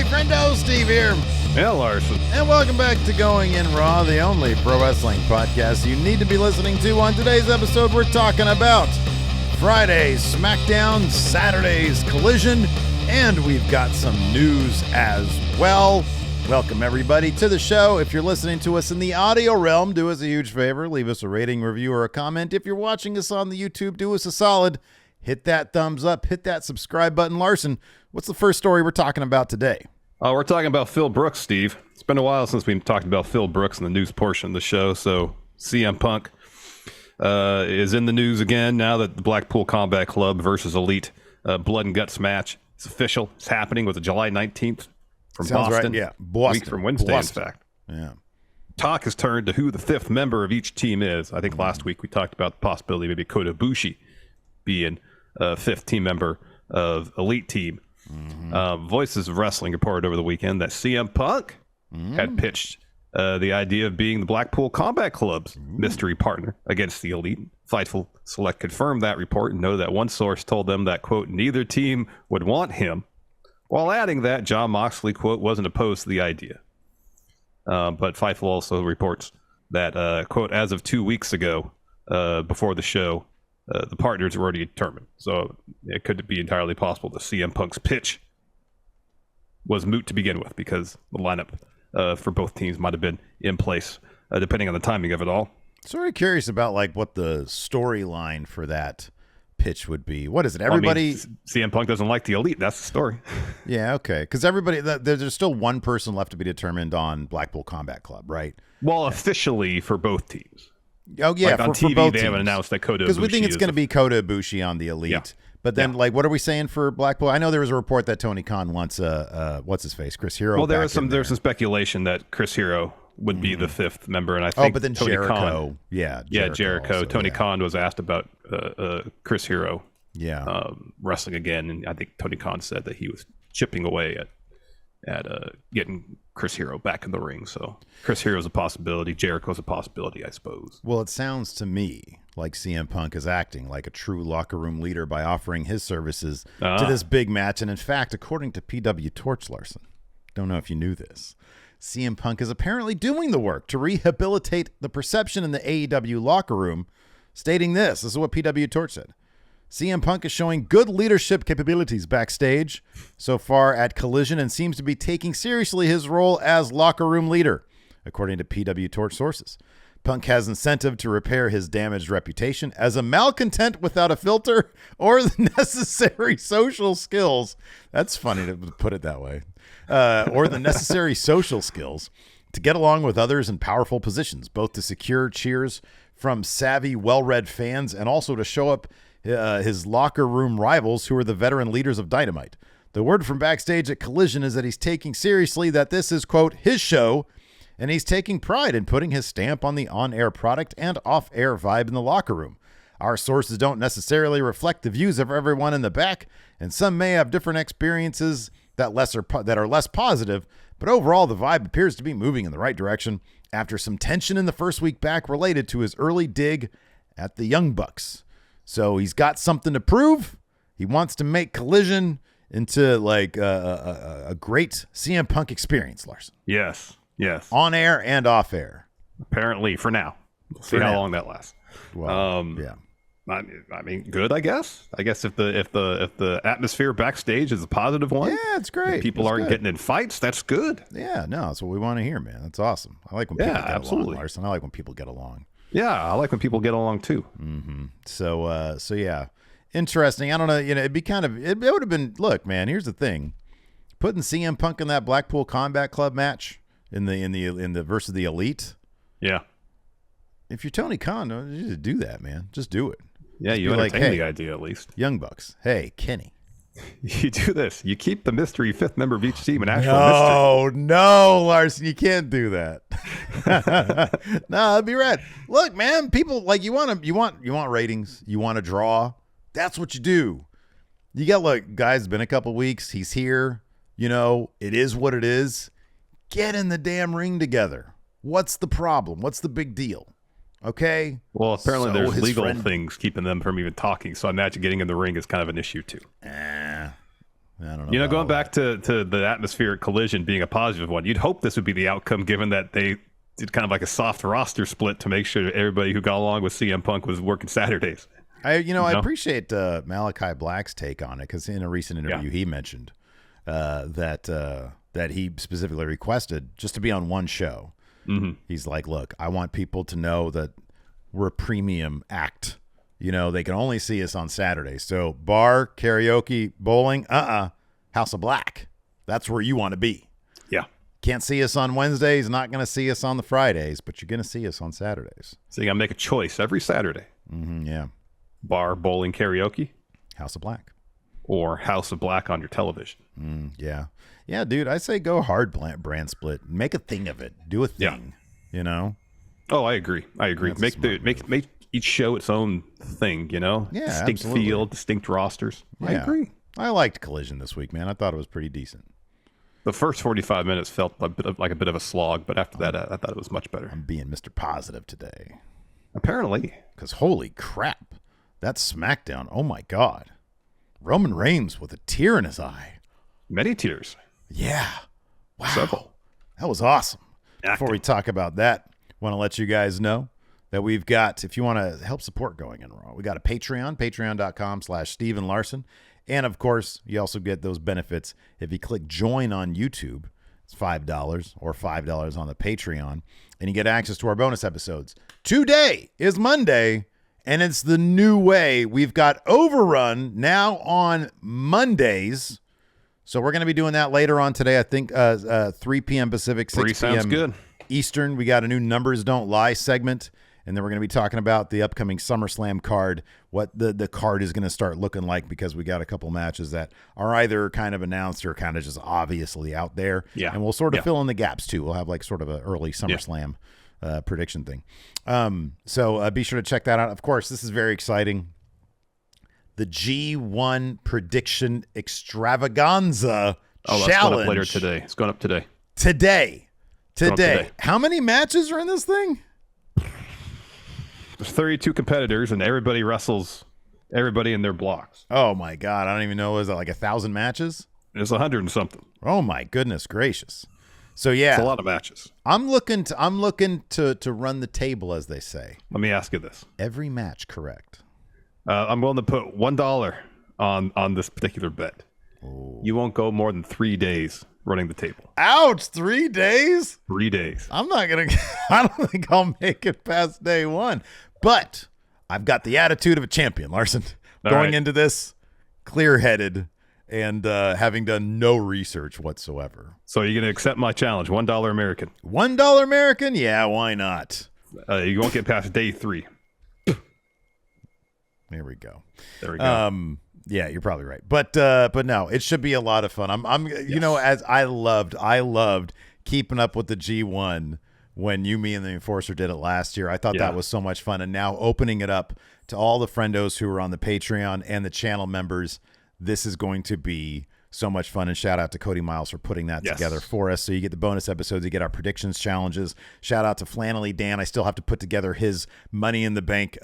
Friendo, Steve here. Yeah, Larson. And welcome back to Going In Raw, the only pro wrestling podcast you need to be listening to. On today's episode, we're talking about Friday's Smackdown, Saturday's Collision, and we've got some news as well. Welcome, everybody, to the show. If you're listening to us in the audio realm, do us a huge favor. Leave us a rating, review, or a comment. If you're watching us on the YouTube, do us a solid. Hit that thumbs up. Hit that subscribe button. Larson, what's the first story we're talking about today? We're talking about Phil Brooks, Steve. It's been a while since we've talked about Phil Brooks in the news portion of the show. So CM Punk is in the news again now that the Blackpool Combat Club versus Elite Blood and Guts match is official. It's happening with the July 19th from Sounds Boston. right. Yeah, Boston. Week from Wednesday, Boston. in fact. Yeah. Talk has turned to who the fifth member of each team is. I think last week we talked about the possibility maybe Kota Ibushi being a fifth team member of Elite Team. Voices of Wrestling reported over the weekend that CM Punk had pitched the idea of being the Blackpool Combat Club's mystery partner against the Elite. Fightful Select confirmed that report and know that one source told them that, quote, neither team would want him, while adding that John Moxley, quote, wasn't opposed to the idea. But Fightful also reports that, quote, as of 2 weeks ago, before the show, the partners were already determined. So it could be entirely possible that CM Punk's pitch was moot to begin with because the lineup for both teams might have been in place, depending on the timing of it all. Sort of curious about like what the storyline for that pitch would be. What is it? Everybody, CM Punk doesn't like the Elite. That's the story. Yeah, okay. Because everybody, there's still one person left to be determined on Blackpool Combat Club, right? Well, officially for both teams. Oh yeah, like on TV, for both they teams. haven't announced that Kota Ibushi. Because we think it's going to be Kota Ibushi on the Elite. Yeah. But then, like, what are we saying for Blackpool? I know there was a report that Tony Khan wants what's his face, Chris Hero. Well, there's some speculation that Chris Hero would be the fifth member, and I think but then Tony Jericho, Khan, Jericho. Also, Tony Khan was asked about Chris Hero, wrestling again, and I think Tony Khan said that he was chipping away at getting Chris Hero back in the ring. So Chris Hero's a possibility. Jericho's a possibility, I suppose. Well, it sounds to me like CM Punk is acting like a true locker room leader by offering his services to this big match. And in fact, according to PW Torch, Larson, don't know if you knew this, CM Punk is apparently doing the work to rehabilitate the perception in the AEW locker room, stating this is what PW Torch said. CM Punk is showing good leadership capabilities backstage so far at Collision and seems to be taking seriously his role as locker room leader, according to PW Torch sources. Punk has incentive to repair his damaged reputation as a malcontent without a filter or the necessary social skills. That's funny to put it that way. Or the necessary social skills to get along with others in powerful positions, both to secure cheers from savvy, well-read fans and also to show up his locker room rivals who are the veteran leaders of Dynamite. The word from backstage at Collision is that he's taking seriously that this is, quote, his show, and he's taking pride in putting his stamp on the on-air product and off-air vibe in the locker room. Our sources don't necessarily reflect the views of everyone in the back, and some may have different experiences that are less positive, but overall the vibe appears to be moving in the right direction after some tension in the first week back related to his early dig at the Young Bucks. So he's got something to prove. He wants to make Collision into like a great CM Punk experience, Larson. Yes. On air and off air. Apparently, for now. We'll see how long that lasts. Well, yeah. I mean, good. I guess if the atmosphere backstage is a positive one, yeah, it's great. People aren't getting in fights. That's good. Yeah, no, that's what we want to hear, man. That's awesome. I like when people get along, Larson. I like when people get along. Yeah, I like when people get along too. Mm-hmm. So yeah, interesting. I don't know. It'd be it would have been. Look, man. Here's the thing: putting CM Punk in that Blackpool Combat Club match in the versus the Elite. Yeah. If you're Tony Khan, you just do that, man. Just do it. Yeah, just you entertain the idea at least. Young Bucks. Hey, Kenny. You do this. You keep the mystery fifth member of each team an actual mystery. No, Larson, you can't do that. No, that'd be rad. Look, man, people like you want ratings. You want to draw. That's what you do. You got guys. It's been a couple weeks. He's here. It is what it is. Get in the damn ring together. What's the problem? What's the big deal? Okay. Well, apparently there's legal things keeping them from even talking. So I imagine getting in the ring is kind of an issue too. I don't know. You know, going back to the atmospheric collision being a positive one, you'd hope this would be the outcome, given that they did kind of like a soft roster split to make sure everybody who got along with CM Punk was working Saturdays. I appreciate Malachi Black's take on it, because in a recent interview he mentioned that he specifically requested just to be on one show. Mm-hmm. He's like, look, I want people to know that we're a premium act. You know, they can only see us on Saturdays. So bar, karaoke, bowling, House of Black. That's where you want to be. Yeah. Can't see us on Wednesdays, not going to see us on the Fridays, but you're going to see us on Saturdays. So you got to make a choice every Saturday. Mm-hmm, yeah. Bar, bowling, karaoke. House of Black. Or House of Black on your television. Yeah. Yeah, dude, I say go hard brand split. Make a thing of it. Do a thing, you know? Oh, I agree. That's make each show its own thing, you know? Yeah, distinct absolutely. field, distinct rosters. Yeah. I agree. I liked Collision this week, man. I thought it was pretty decent. The first 45 minutes felt like a bit of a slog, but after that, I thought it was much better. I'm being Mr. Positive today. Apparently. Because holy crap, that Smackdown, oh my God. Roman Reigns with a tear in his eye. Many tears. Yeah. Wow. Several. That was awesome. Acting. Before we talk about that, want to let you guys know that we've got, if you want to help support Going in Raw, we got a Patreon, patreon.com/Steven Larson. And of course, you also get those benefits if you click join on YouTube. It's $5 or $5 on the Patreon. And you get access to our bonus episodes. Today is Monday, and it's the new way. We've got Overrun now on Mondays. So we're going to be doing that later on today. I think 3 p.m. Pacific, 6 p.m. good. Eastern. We got a new Numbers Don't Lie segment. And then we're going to be talking about the upcoming Summerslam card, what the card is going to start looking like, because we got a couple matches that are either kind of announced or kind of just obviously out there. Yeah. And we'll sort of fill in the gaps, too. We'll have like sort of an early Summerslam prediction thing. So be sure to check that out. Of course, this is very exciting. The G1 Prediction Extravaganza Challenge. That's going up later today. It's going up today. Today. How many matches are in this thing? There's 32 competitors, and everybody wrestles everybody in their blocks. Oh, my God. I don't even know. Is it like 1,000 matches? There's 100 and something. Oh, my goodness gracious. So, yeah. It's a lot of matches. I'm looking to run the table, as they say. Let me ask you this. Every match correct. I'm willing to put $1 on this particular bet. Oh. You won't go more than 3 days running the table. Ouch, 3 days? 3 days. I don't think I'll make it past day one. But I've got the attitude of a champion, Larson. Going into this clear-headed and having done no research whatsoever. So you're going to accept my challenge, $1 American. $1 American? Yeah, why not? You won't get past day 3. There we go. Yeah, you're probably right. But no, it should be a lot of fun. You know, as I loved keeping up with the G1 when me and the Enforcer did it last year. I thought that was so much fun. And now opening it up to all the friendos who are on the Patreon and the channel members, this is going to be so much fun. And shout out to Cody Miles for putting that together for us. So you get the bonus episodes, you get our predictions challenges. Shout out to Flannelly Dan. I still have to put together his Money in the Bank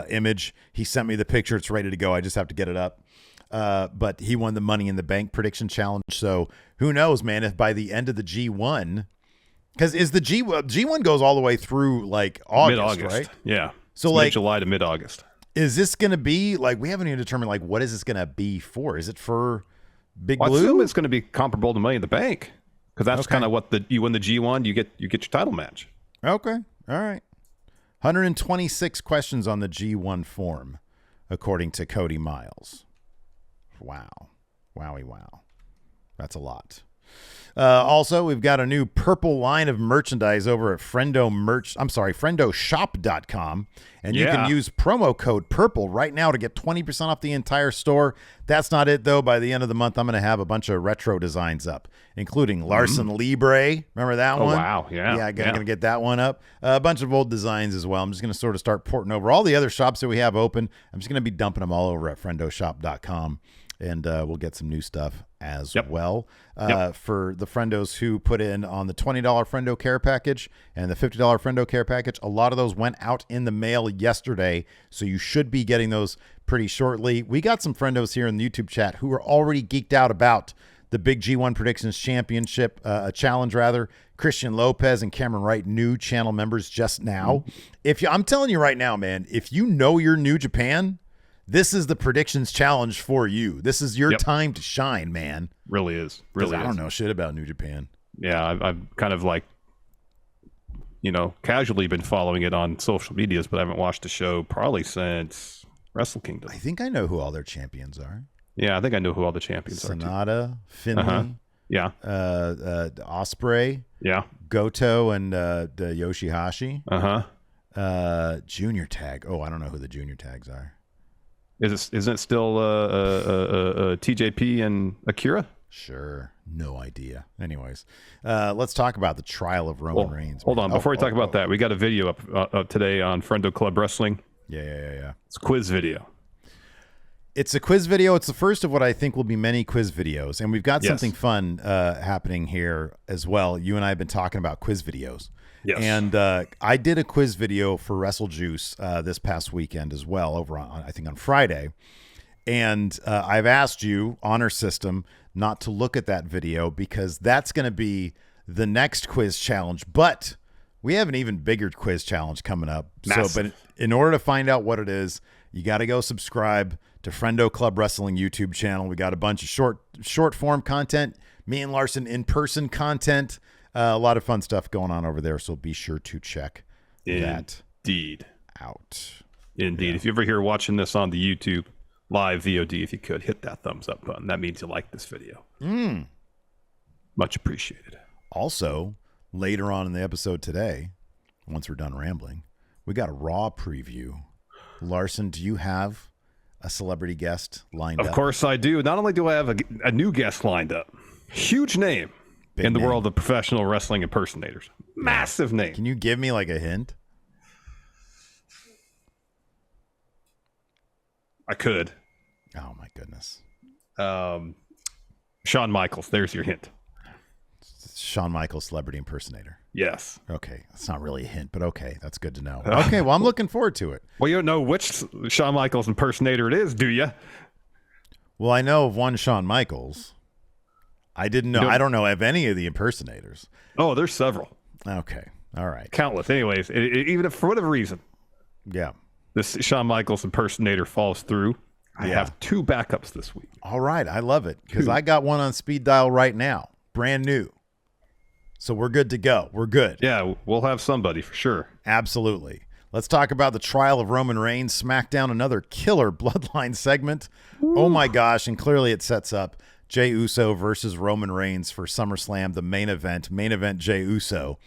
image. He sent me the picture. It's ready to go. I just have to get it up. But he won the Money in the Bank prediction challenge. So who knows, man, if by the end of the G1, because is the G1 goes all the way through like August, right? Yeah. So it's like mid-July to mid-August. Is this going to be like, we haven't even determined like, what is this going to be for? Is it for Big Blue? I assume it's going to be comparable to Money in the Bank, because that's kind of what you win the G1, you get your title match. Okay. All right. 126 questions on the G1 form, according to Cody Miles. Wow. Wowie wow. That's a lot. Also, we've got a new purple line of merchandise over at friendoshop.com. And you can use promo code PURPLE right now to get 20% off the entire store. That's not it, though. By the end of the month, I'm going to have a bunch of retro designs up, including Larson Libre. Remember that one? Oh, wow. Yeah. Yeah, I'm going to get that one up. A bunch of old designs as well. I'm just going to sort of start porting over all the other shops that we have open. I'm just going to be dumping them all over at friendoshop.com. And we'll get some new stuff as well. For the friendos who put in on the $20 Friendo Care Package and the $50 Friendo Care Package, a lot of those went out in the mail yesterday, so you should be getting those pretty shortly. We got some friendos here in the YouTube chat who are already geeked out about the big G1 Predictions Championship challenge, rather. Christian Lopez and Cameron Wright, new channel members just now. I'm telling you right now, man, if you know you're New Japan, this is the predictions challenge for you. This is your time to shine, man. Really is. Really, I don't know shit about New Japan. Yeah, I've kind of like, casually been following it on social medias, but I haven't watched the show probably since Wrestle Kingdom. I think I know who all their champions are. Yeah, I think I know who all the champions are. Sonata, Finley, yeah, Osprey, yeah, Goto, and Yoshihashi. Junior tag. Oh, I don't know who the junior tags are. Isn't it still TJP and Akira? Sure. No idea. Anyways, let's talk about the trial of Roman Reigns. Hold on. Before we talk about that, we got a video up today on Friendo Club Wrestling. Yeah. It's a quiz video. It's a quiz video. It's the first of what I think will be many quiz videos. And we've got something fun happening here as well. You and I have been talking about quiz videos. Yes. And I did a quiz video for Wrestle Juice this past weekend as well, over on, I think on Friday. And I've asked you, Honor System, not to look at that video because that's going to be the next quiz challenge. But we have an even bigger quiz challenge coming up. Massive. So, but in order to find out what it is, you got to go subscribe to Friendo Club Wrestling YouTube channel. We got a bunch of short form content, me and Larson in-person content, a lot of fun stuff going on over there. So be sure to check that out. Indeed. Yeah. If you ever hear watching this on the YouTube live VOD, if you could hit that thumbs up button, that means you like this video. Much appreciated. Also, later on in the episode today, once we're done rambling, we got a Raw preview. Larson, do you have a celebrity guest lined up? Of course I do. Not only do I have a new guest lined up, huge name in the world of professional wrestling impersonators. Massive name. Can you give me like a hint? I could. Oh my goodness. Shawn Michaels. There's your hint. Shawn Michaels, celebrity impersonator. Yes. Okay. That's not really a hint, but okay. That's good to know. Okay. Well, I'm looking forward to it. Well, you don't know which Shawn Michaels impersonator it is, do you? Well, I know of one Shawn Michaels. I didn't know. I don't know of any of the impersonators. Oh, there's several. Okay. All right. Countless. Anyways, even if for whatever reason, this Shawn Michaels impersonator falls through, I have two backups this week. All right. I love it because I got one on speed dial right now. Brand new. So we're good to go. We're good. Yeah, we'll have somebody for sure. Absolutely. Let's talk about the trial of Roman Reigns. Smackdown, another killer Bloodline segment. Ooh. Oh my gosh. And clearly it sets up Jey Uso versus Roman Reigns for SummerSlam, the main event. Main event Jey Uso.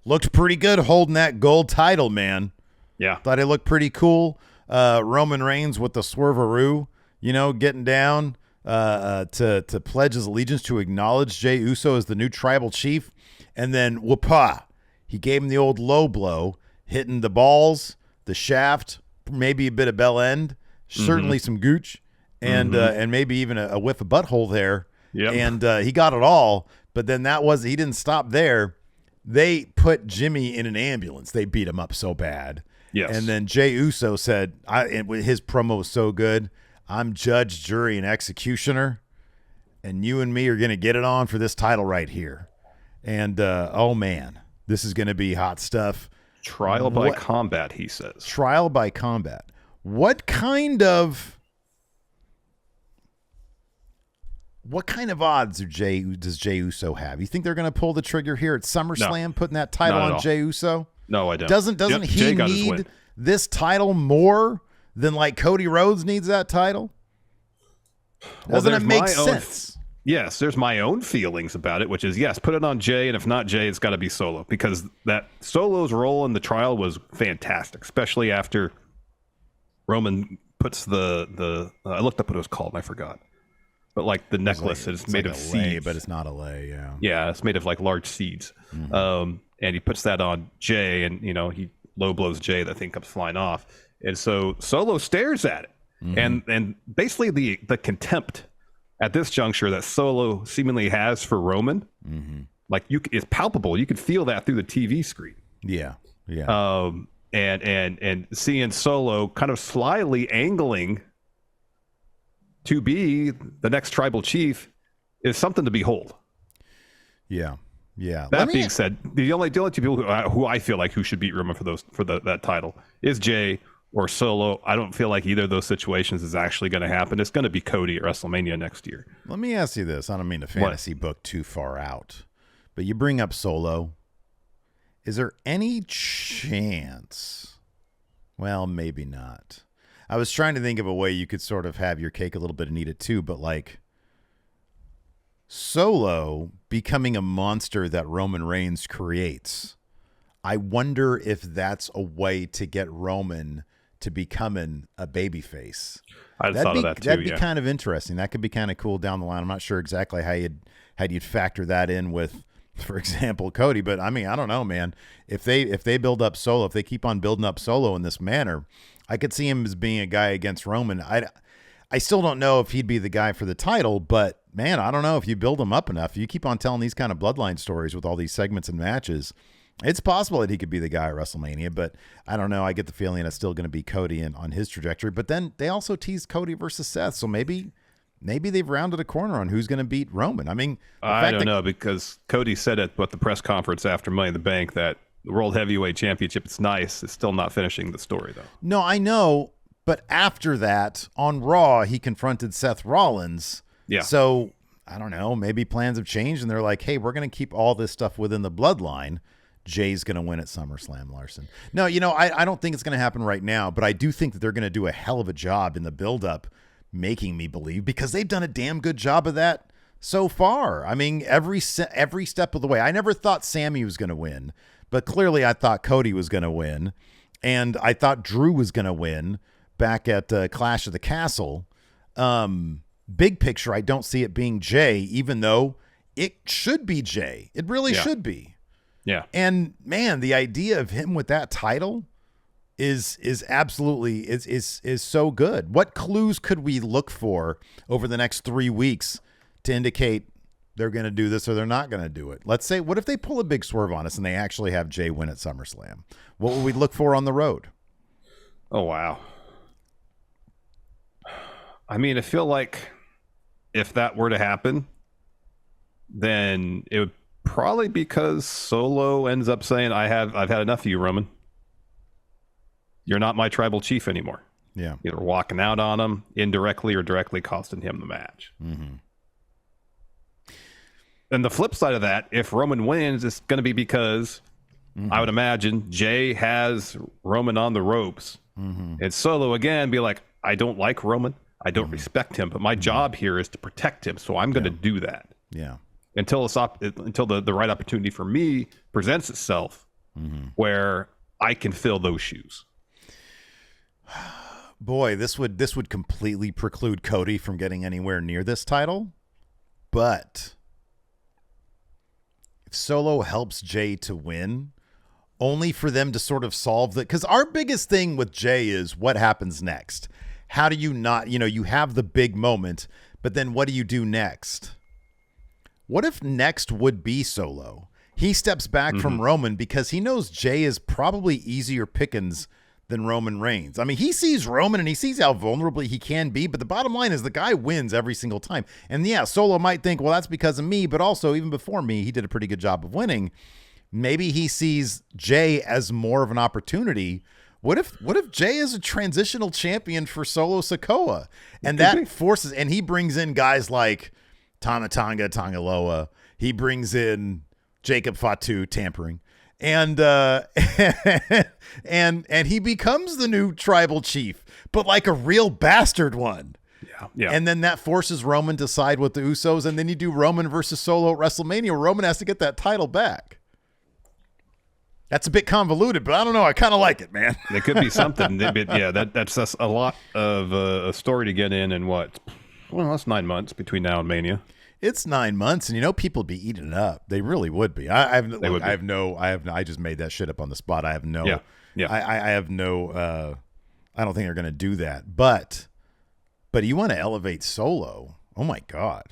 Looked pretty good holding that gold title, man. Yeah. Thought it looked pretty cool. Roman Reigns with the swerveroo, getting down to pledge his allegiance to acknowledge Jey Uso as the new tribal chief. And then, whoopah, he gave him the old low blow, hitting the balls, the shaft, maybe a bit of bell end, certainly some gooch, and maybe even a whiff of butthole there. Yep. And he got it all, but then he didn't stop there. They put Jimmy in an ambulance. They beat him up so bad. Yes. And then Jey Uso said, his promo was so good, I'm judge, jury, and executioner, and you and me are going to get it on for this title right here. And, oh, man, this is going to be hot stuff. Trial by combat, he says. Trial by combat. What kind of odds does Jey Uso have? You think they're going to pull the trigger here at SummerSlam, putting that title on Jey Uso? No, I don't. Doesn't he need this title more than like Cody Rhodes needs that title? Doesn't it make sense? Yes, there's my own feelings about it, which is, yes, put it on Jey, and if not Jey, it's got to be Solo, because that Solo's role in the trial was fantastic, especially after Roman puts the I looked up what it was called, and I forgot. But like the necklace is made of seeds. But it's not a lei, yeah. Yeah, it's made of like large seeds. And he puts that on Jey, and he low blows Jey, that thing comes flying off. And so Solo stares at it. And basically the contempt at this juncture that Solo seemingly has for Roman, like it's palpable. You could feel that through the TV screen. Yeah. Yeah. And seeing Solo kind of slyly angling to be the next tribal chief is something to behold. Yeah. Yeah. That being said, the only two people who I feel like who should beat Roman for that title is Jay or Solo. I don't feel like either of those situations is actually going to happen. It's going to be Cody at WrestleMania next year. Let me ask you this. I don't mean to fantasy book too far out, but you bring up Solo. Is there any chance? Well, maybe not. I was trying to think of a way you could sort of have your cake a little bit and eat it too, but like Solo becoming a monster that Roman Reigns creates. I wonder if that's a way to get Roman to becoming a babyface. I thought of that too. That'd be kind of interesting. That could be kind of cool down the line. I'm not sure exactly how you'd factor that in with, for example, Cody. But I mean, I don't know, man. If they build up Solo, if they keep on building up Solo in this manner, I could see him as being a guy against Roman. I still don't know if he'd be the guy for the title, but man, I don't know if you build him up enough. You keep on telling these kind of bloodline stories with all these segments and matches. It's possible that he could be the guy at WrestleMania, but I don't know. I get the feeling it's still going to be Cody on his trajectory. But then they also teased Cody versus Seth, so maybe they've rounded a corner on who's going to beat Roman. I mean, I don't know, because Cody said at the press conference after Money in the Bank that the World Heavyweight Championship, it's nice. It's still not finishing the story, though. No, I know, but after that, on Raw, he confronted Seth Rollins. Yeah. So, I don't know, maybe plans have changed, and they're like, hey, we're going to keep all this stuff within the bloodline. Jay's going to win at SummerSlam, Larson. No, I don't think it's going to happen right now, but I do think that they're going to do a hell of a job in the build-up, making me believe, because they've done a damn good job of that so far. I mean, every step of the way. I never thought Sammy was going to win, but clearly I thought Cody was going to win, and I thought Drew was going to win back at Clash of the Castle. Big picture, I don't see it being Jay, even though it should be Jay. It really should be. Yeah. And man, the idea of him with that title is absolutely is so good. What clues could we look for over the next 3 weeks to indicate they're going to do this or they're not going to do it? Let's say, what if they pull a big swerve on us and they actually have Jay win at SummerSlam? What will we look for on the road? Oh, wow. I mean, I feel like if that were to happen, then it would probably because Solo ends up saying, I've had enough of you, Roman. You're not my tribal chief anymore. Yeah. Either walking out on him indirectly or directly costing him the match. Mm-hmm. And the flip side of that, if Roman wins, it's going to be because I would imagine Jay has Roman on the ropes. And Solo again be like, I don't like Roman. I don't respect him, but my job here is to protect him. So I'm going to do that. Yeah. Until the right opportunity for me presents itself, where I can fill those shoes. Boy, this would completely preclude Cody from getting anywhere near this title. But if Solo helps Jay to win, only for them to sort of solve that, because our biggest thing with Jay is what happens next. How do you not, you have the big moment, but then what do you do next? What if next would be Solo? He steps back from Roman because he knows Jay is probably easier pickings than Roman Reigns. I mean, he sees Roman and he sees how vulnerable he can be, but the bottom line is the guy wins every single time. And yeah, Solo might think, well, that's because of me, but also even before me, he did a pretty good job of winning. Maybe he sees Jay as more of an opportunity. What if Jay is a transitional champion for Solo Sikoa? And that forces, and he brings in guys like Tama Tonga Tangaloa. He brings in Jacob Fatu tampering. And and he becomes the new tribal chief, but like a real bastard one. Yeah. And then that forces Roman to side with the Usos, and then you do Roman versus Solo at WrestleMania, where Roman has to get that title back. That's a bit convoluted, but I don't know. I kind of like it, man. It could be something. That's a lot of a story to get in what? Well, that's 9 months between now and Mania. It's 9 months, and people would be eating it up. They really would be. I just made that shit up on the spot. I have no. Yeah. I have no. I don't think they're going to do that. But you want to elevate Solo. Oh my God.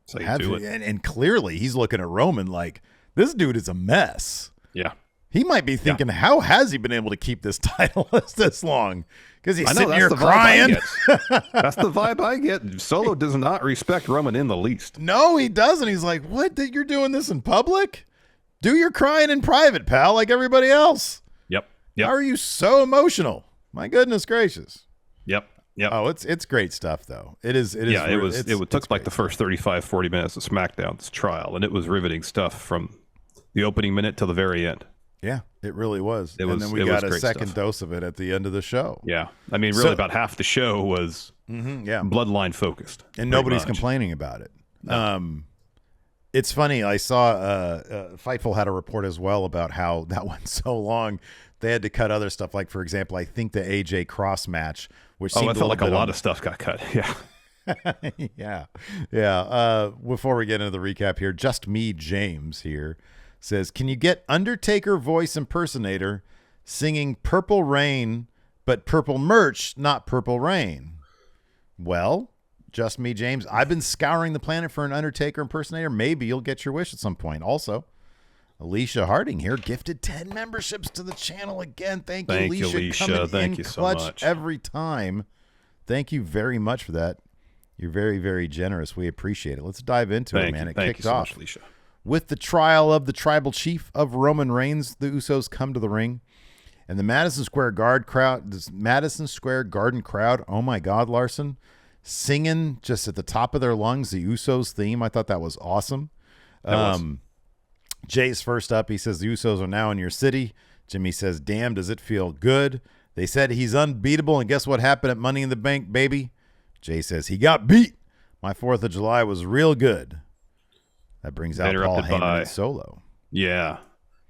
So you do it. And clearly he's looking at Roman like, this dude is a mess. Yeah. He might be thinking, how has he been able to keep this title this long? Because he's sitting here crying. That's the vibe I get. Solo does not respect Roman in the least. No, he doesn't. He's like, what? You're doing this in public? Do your crying in private, pal, like everybody else. Yep. How are you so emotional? My goodness gracious. Yep. Oh, it's great stuff, though. It took like the first 35, 40 minutes of SmackDown's trial, and it was riveting stuff from the opening minute till the very end. Yeah, it really was. And then we got a second dose of it at the end of the show. Yeah. I mean, really about half the show was Bloodline focused. And nobody's complaining about it. No. It's funny. I saw Fightful had a report as well about how that went so long. They had to cut other stuff. Like, for example, I think the AJ Cross match, which seemed a lot of stuff got cut. Yeah. Yeah. Before we get into the recap here, Just Me James here says, can you get Undertaker voice impersonator singing Purple Rain, but purple merch, not Purple Rain? Well, Just Me James, I've been scouring the planet for an Undertaker impersonator. Maybe you'll get your wish at some point. Also, Alicia Harding here gifted 10 memberships to the channel again. Thank you, Alicia. Thank you so much. Every time. Thank you very much for that. You're very, very generous. We appreciate it. Let's dive into it, man. It kicked off. Much, Alicia. With the trial of the tribal chief of Roman Reigns, the Usos come to the ring. And the Madison Square Garden crowd, oh my God, Larson, singing just at the top of their lungs the Usos theme. I thought that was awesome. Jay's first up. He says, the Usos are now in your city. Jimmy says, damn, does it feel good? They said he's unbeatable, and guess what happened at Money in the Bank, baby? Jay says, he got beat. My 4th of July was real good. That brings out Paul Heyman and Solo. Yeah.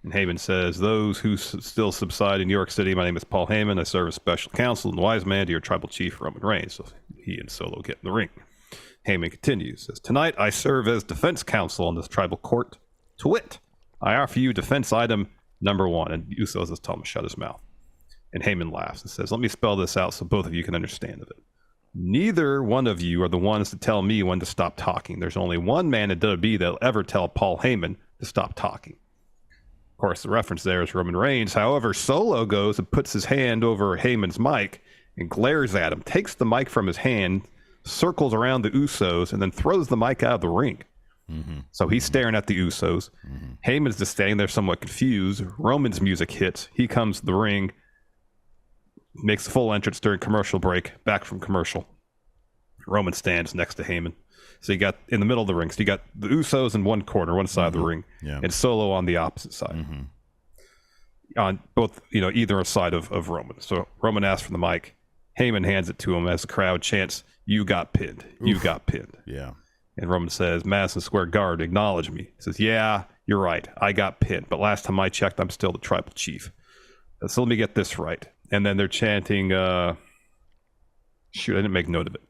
And Heyman says, those who still subside in New York City, my name is Paul Heyman. I serve as special counsel and wise man to your tribal chief, Roman Reigns. So he and Solo get in the ring. Heyman continues, says, tonight I serve as defense counsel on this tribal court. To wit, I offer you defense item number 1. And Usos just tell him to shut his mouth. And Heyman laughs and says, let me spell this out so both of you can understand of it. Neither one of you are the ones to tell me when to stop talking. There's only one man at WWE that'll ever tell Paul Heyman to stop talking. Of course, the reference there is Roman Reigns. However, Solo goes and puts his hand over Heyman's mic and glares at him, takes the mic from his hand, circles around the Usos, and then throws the mic out of the ring. Mm-hmm. So he's staring at the Usos. Mm-hmm. Heyman's just standing there somewhat confused. Roman's music hits. He comes to the ring, makes a full entrance during commercial break, back from commercial. Roman stands next to Heyman. So you got in the middle of the ring. So you got the Usos in one corner, one side of the ring, and Solo on the opposite side. On both, either side of Roman. So Roman asks for the mic. Heyman hands it to him as the crowd chants, you got pinned. You got pinned. Yeah. And Roman says, Madison Square Garden, acknowledge me. He says, yeah, you're right. I got pinned. But last time I checked, I'm still the tribal chief. So let me get this right. And then they're chanting, shoot, I didn't make note of it.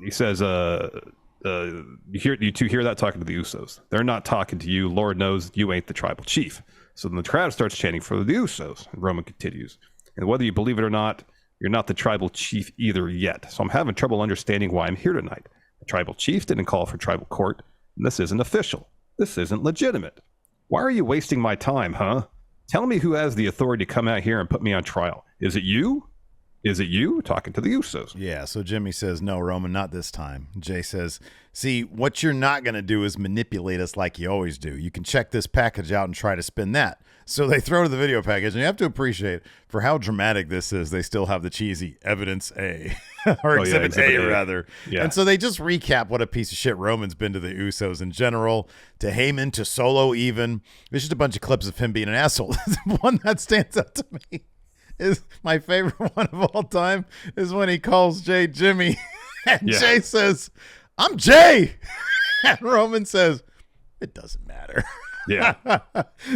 He says, you two hear that talking to the Usos. They're not talking to you. Lord knows you ain't the tribal chief. So then the crowd starts chanting for the Usos. And Roman continues. And whether you believe it or not, you're not the tribal chief either yet. So I'm having trouble understanding why I'm here tonight. The tribal chief didn't call for tribal court. And this isn't official. This isn't legitimate. Why are you wasting my time, huh? Tell me who has the authority to come out here and put me on trial. Is it you? Is it you? Talking to the Usos. Yeah, so Jimmy says, no, Roman, not this time. Jay says, see, what you're not going to do is manipulate us like you always do. You can check this package out and try to spin that. So they throw to the video package, and you have to appreciate for how dramatic this is, they still have the cheesy evidence A, or exhibit A, rather. Yeah. And so they just recap what a piece of shit Roman's been to the Usos in general, to Heyman, to Solo even. There's just a bunch of clips of him being an asshole. The one that stands out to me is my favorite one of all time is when he calls Jay Jimmy, and Jay says, I'm Jay. And Roman says, it doesn't matter. Yeah.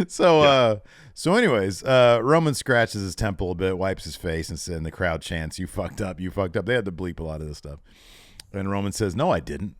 So anyways, Roman scratches his temple a bit, wipes his face, and the crowd chants, you fucked up, you fucked up. They had to bleep a lot of this stuff. And Roman says, no, I didn't.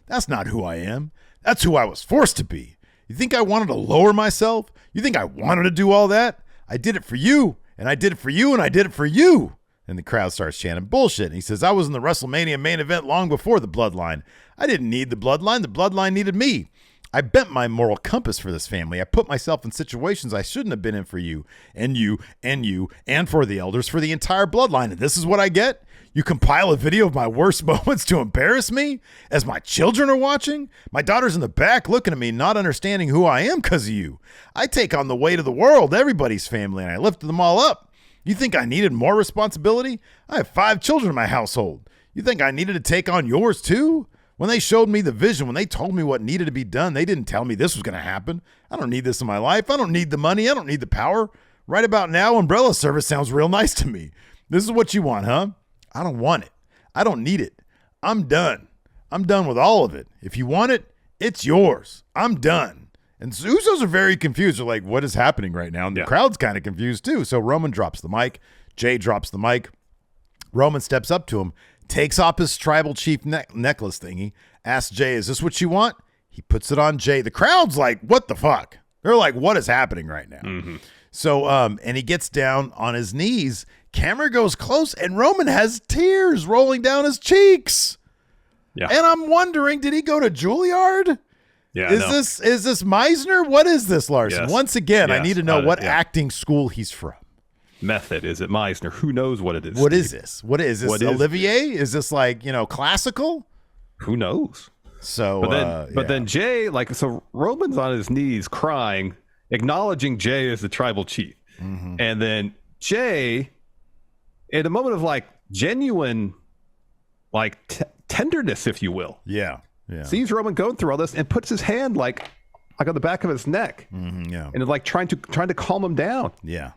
That's not who I am. That's who I was forced to be. You think I wanted to lower myself? You think I wanted to do all that? I did it for you, and I did it for you, and I did it for you. And the crowd starts chanting bullshit. And he says, I was in the WrestleMania main event long before the Bloodline. I didn't need the Bloodline. The Bloodline needed me. I bent my moral compass for this family. I put myself in situations I shouldn't have been in for you, and you, and you, and for the elders, for the entire Bloodline. And this is what I get? You compile a video of my worst moments to embarrass me as my children are watching? My daughter's in the back looking at me, not understanding who I am because of you. I take on the weight of the world, everybody's family, and I lifted them all up. You think I needed more responsibility? I have 5 children in my household. You think I needed to take on yours too? When they showed me the vision, when they told me what needed to be done, they didn't tell me this was going to happen. I don't need this in my life. I don't need the money. I don't need the power. Right about now, umbrella service sounds real nice to me. This is what you want, huh? I don't want it. I don't need it. I'm done. I'm done with all of it. If you want it, it's yours. I'm done. And the Usos are very confused. They're like, what is happening right now? And the crowd's kind of confused too. So Roman drops the mic. Jay drops the mic. Roman steps up to him, takes off his tribal chief necklace thingy, asks Jay, is this what you want? He puts it on Jay. The crowd's like, what the fuck? They're like, what is happening right now? Mm-hmm. So, and he gets down on his knees. Camera goes close, and Roman has tears rolling down his cheeks. Yeah. And I'm wondering, did he go to Juilliard? Yeah. Is this Meisner? What is this, Larson? Yes. Once again, I need to know what acting school he's from. Method. Is it Meisner? Who knows what it is? What is this? What is this? Olivier? Is this like, classical? Who knows? So, but then Jay, so Roman's on his knees crying, acknowledging Jay as the tribal chief. Mm-hmm. And then Jay, in a moment of genuine, tenderness, if you will. Yeah. Sees Roman going through all this and puts his hand on the back of his neck. Mm-hmm, yeah. And trying to calm him down. Yeah.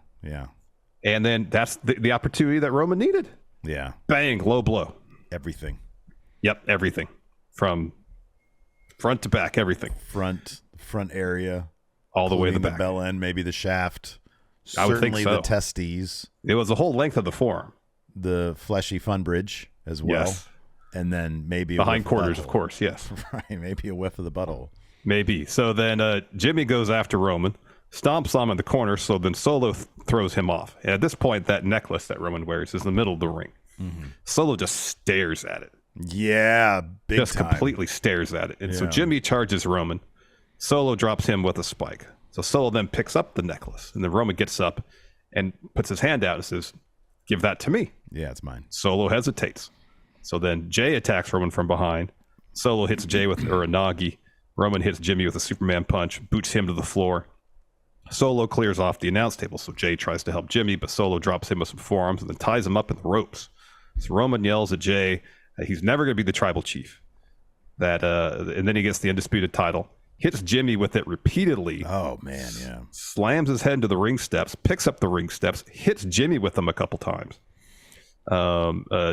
And then that's the opportunity that Roman needed. Yeah. Bang, low blow. Everything. Yep, everything. From front to back, everything. Front area. All the way to the back. The bell end, maybe the shaft. I would think so. Certainly the testes. It was the whole length of the forearm. The fleshy fun bridge as well. Yes. And then maybe the hindquarters, of course, yes. Right, maybe a whiff of the butthole. Maybe. So then Jimmy goes after Roman, stomps on him in the corner, so then Solo throws him off. And at this point, that necklace that Roman wears is in the middle of the ring. Mm-hmm. Solo just stares at it. Yeah, big just time. Completely stares at it. And so Jimmy charges Roman. Solo drops him with a spike. So Solo then picks up the necklace, and then Roman gets up and puts his hand out and says, give that to me. Yeah, it's mine. Solo hesitates. So then Jay attacks Roman from behind. Solo hits Jay with Uranagi. Roman hits Jimmy with a Superman punch, boots him to the floor. Solo clears off the announce table, so Jay tries to help Jimmy, but Solo drops him with some forearms and then ties him up in the ropes. So Roman yells at Jay that he's never going to be the tribal chief. And then he gets the undisputed title. Hits Jimmy with it repeatedly. Oh, man, yeah. Slams his head into the ring steps, picks up the ring steps, hits Jimmy with them a couple times.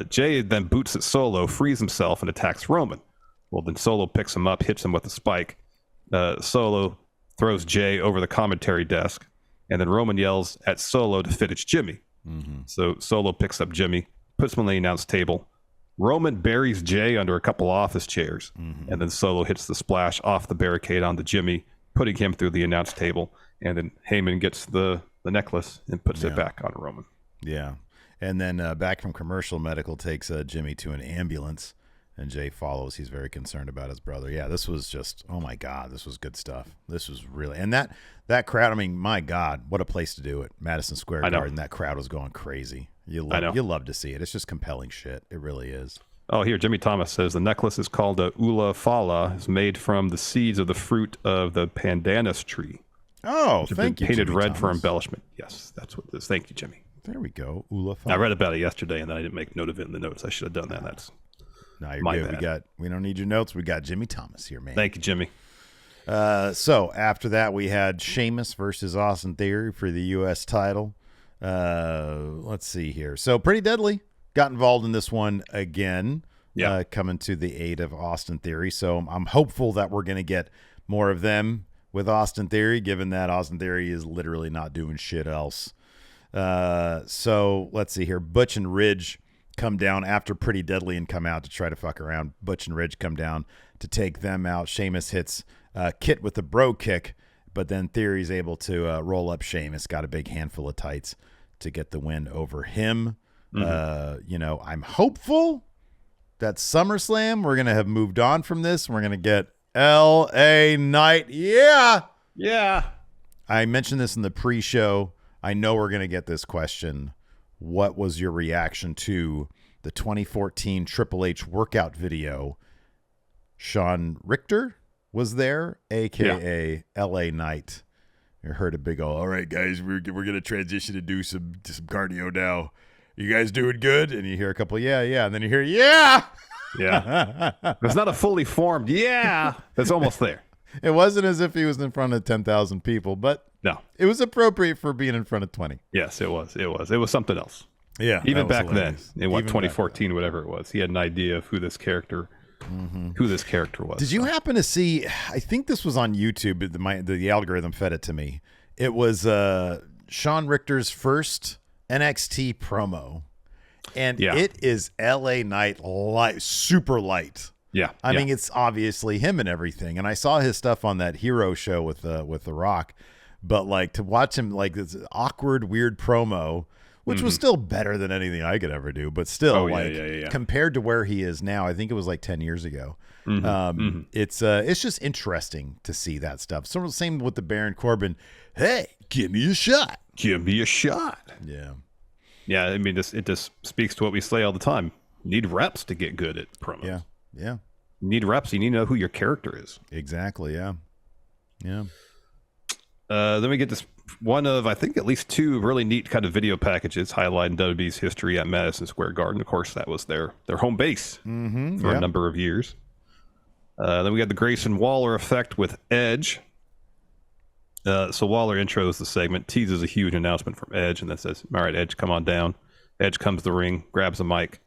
Jay then boots at Solo, frees himself, and attacks Roman. Well, then Solo picks him up, hits him with a spike. Solo throws Jay over the commentary desk, and then Roman yells at Solo to finish Jimmy. Mm-hmm. So Solo picks up Jimmy, puts him on the announce table. Roman buries Jay under a couple office chairs, and then Solo hits the splash off the barricade onto Jimmy, putting him through the announce table, and then Heyman gets the necklace and puts it back on Roman. Yeah. And then back from commercial, medical takes Jimmy to an ambulance, and Jay follows. He's very concerned about his brother. Yeah, this was just, oh my God, this was good stuff. This was really, and that crowd, I mean, my God, what a place to do it. Madison Square Garden, that crowd was going crazy. You love to see it. It's just compelling shit. It really is. Oh, here, Jimmy Thomas says the necklace is called Ula Fala. It's made from the seeds of the fruit of the pandanus tree. Oh, thank you, painted Jimmy red Thomas. For embellishment. Yes, that's what this. Thank you, Jimmy. There we go. Ula Fala. I read about it yesterday, and then I didn't make note of it in the notes. I should have done that. That's you're good. We don't need your notes. We got Jimmy Thomas here, man. Thank you, Jimmy. So after that, we had Sheamus versus Austin Theory for the U.S. title. Let's see here. So Pretty Deadly got involved in this one again, coming to the aid of Austin Theory. So I'm hopeful that we're going to get more of them with Austin Theory, given that Austin Theory is literally not doing shit else. So let's see here. Butch and Ridge come down after Pretty Deadly and come out to try to fuck around. Butch and Ridge come down to take them out. Sheamus hits Kit with the bro kick, but then Theory's able to roll up Sheamus. Got a big handful of tights to get the win over him. I'm hopeful that SummerSlam, we're going to have moved on from this. We're going to get LA Knight. Yeah. Yeah. I mentioned this in the pre-show. I know we're going to get this question. What was your reaction to the 2014 Triple H workout video? Sean Richter was there, a.k.a. LA Knight. You heard a big all right, guys, we're going to transition to do some cardio now. You guys doing good? And you hear a couple, yeah. And then you hear, yeah. Yeah. It's not a fully formed, yeah. That's almost there. It wasn't as if he was in front of 10,000 people, but no, it was appropriate for being in front of 20. Yes, it was. It was something else. Yeah. Even back then, in 2014, whatever it was, he had an idea of who this character was. Did you happen to see, I think this was on YouTube, the algorithm fed it to me. It was Sean Richter's first NXT promo, and it is LA Knight super light. Yeah, I mean, it's obviously him and everything. And I saw his stuff on that Hero show with The Rock, but like to watch him like this awkward, weird promo, which was still better than anything I could ever do, but still compared to where he is now, I think it was like 10 years ago. It's just interesting to see that stuff. Sort of the same with the Baron Corbin. Hey, give me a shot. Give me a shot. Yeah. Yeah, I mean, it just speaks to what we say all the time. You need reps to get good at promos. Yeah. Yeah. You need reps. You need to know who your character is. Exactly. Yeah. Yeah. Then we get this one of, I think, at least two really neat kind of video packages highlighting WWE's history at Madison Square Garden. Of course, that was their home base for a number of years. Then we got the Grayson Waller effect with Edge. So Waller intros the segment, teases a huge announcement from Edge, and then says, all right, Edge, come on down. Edge comes to the ring, grabs the mic,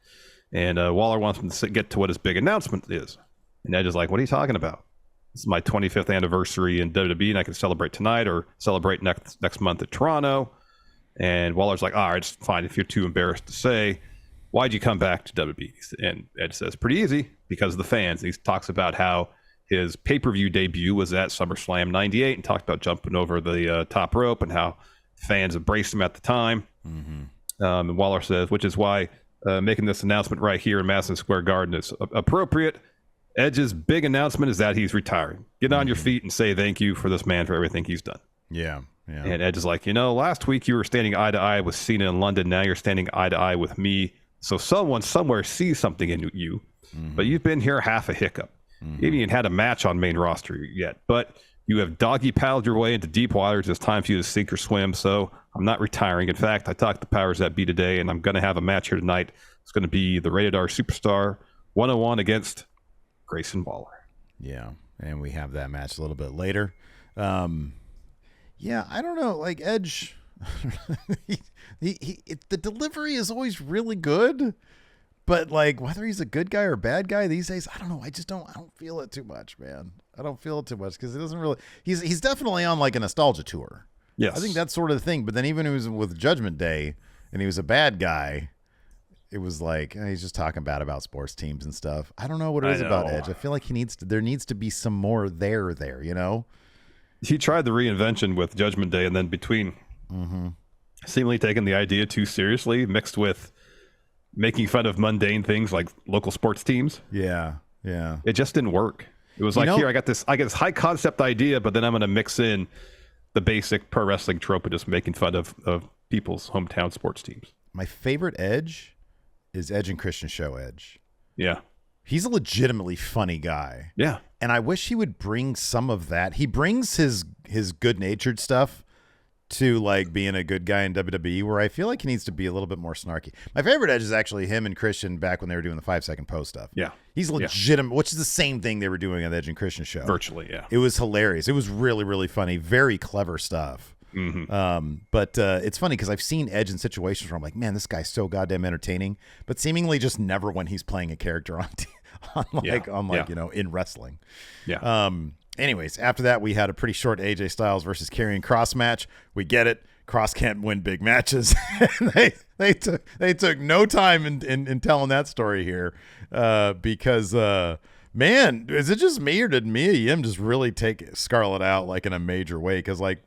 and Waller wants him to get to what his big announcement is. And Edge is like, what are you talking about? This is my 25th anniversary in WWE, and I can celebrate tonight or celebrate next month at Toronto. And Waller's like, all right, it's fine if you're too embarrassed to say. Why'd you come back to WWE? And Edge says, pretty easy, because of the fans. And he talks about how his pay-per-view debut was at SummerSlam 98 and talked about jumping over the top rope and how fans embraced him at the time. And Waller says, which is why making this announcement right here in Madison Square Garden is appropriate. Edge's big announcement is that he's retiring. Get on your feet and say thank you for this man for everything he's done. Yeah. Yeah. And Edge is like, last week you were standing eye to eye with Cena in London. Now you're standing eye to eye with me. So someone somewhere sees something in you, but you've been here half a hiccup. You haven't even had a match on main roster yet, but you have doggy paddled your way into deep waters. It's time for you to sink or swim. So I'm not retiring. In fact, I talked to powers that be today, and I'm going to have a match here tonight. It's going to be the Rated R Superstar 101 against Grayson Waller. Yeah, and we have that match a little bit later. Yeah, I don't know. Like Edge, the delivery is always really good, but like whether he's a good guy or a bad guy these days, I don't know. I don't feel it too much, man. I don't feel it too much because it doesn't really. He's definitely on like a nostalgia tour. Yes, I think that's sort of the thing. But then even when he was with Judgment Day and he was a bad guy, it was like he's just talking bad about sports teams and stuff. I don't know what it is about Edge. I feel like there needs to be some more there, He tried the reinvention with Judgment Day, and then between seemingly taking the idea too seriously, mixed with making fun of mundane things like local sports teams. Yeah. It just didn't work. It was like, here, I got this high concept idea, but then I'm going to mix in the basic pro wrestling trope of just making fun of people's hometown sports teams. My favorite Edge is Edge and Christian Show Edge. Yeah. He's a legitimately funny guy. Yeah. And I wish he would bring some of that. He brings his good-natured stuff to like being a good guy in WWE, where I feel like he needs to be a little bit more snarky. My favorite Edge is actually him and Christian back when they were doing the 5-second post stuff. Yeah. He's legitimate, which is the same thing they were doing on the Edge and Christian show. Virtually, yeah. It was hilarious. It was really, really funny. Very clever stuff. But it's funny because I've seen Edge in situations where I'm like, man, this guy's so goddamn entertaining, but seemingly just never when he's playing a character in wrestling. Yeah. Anyways, after that, we had a pretty short AJ Styles versus Karrion Kross match. We get it. Kross can't win big matches. they took no time in telling that story here because Man, is it just me or did Mia Yim just really take Scarlett out like in a major way? Because like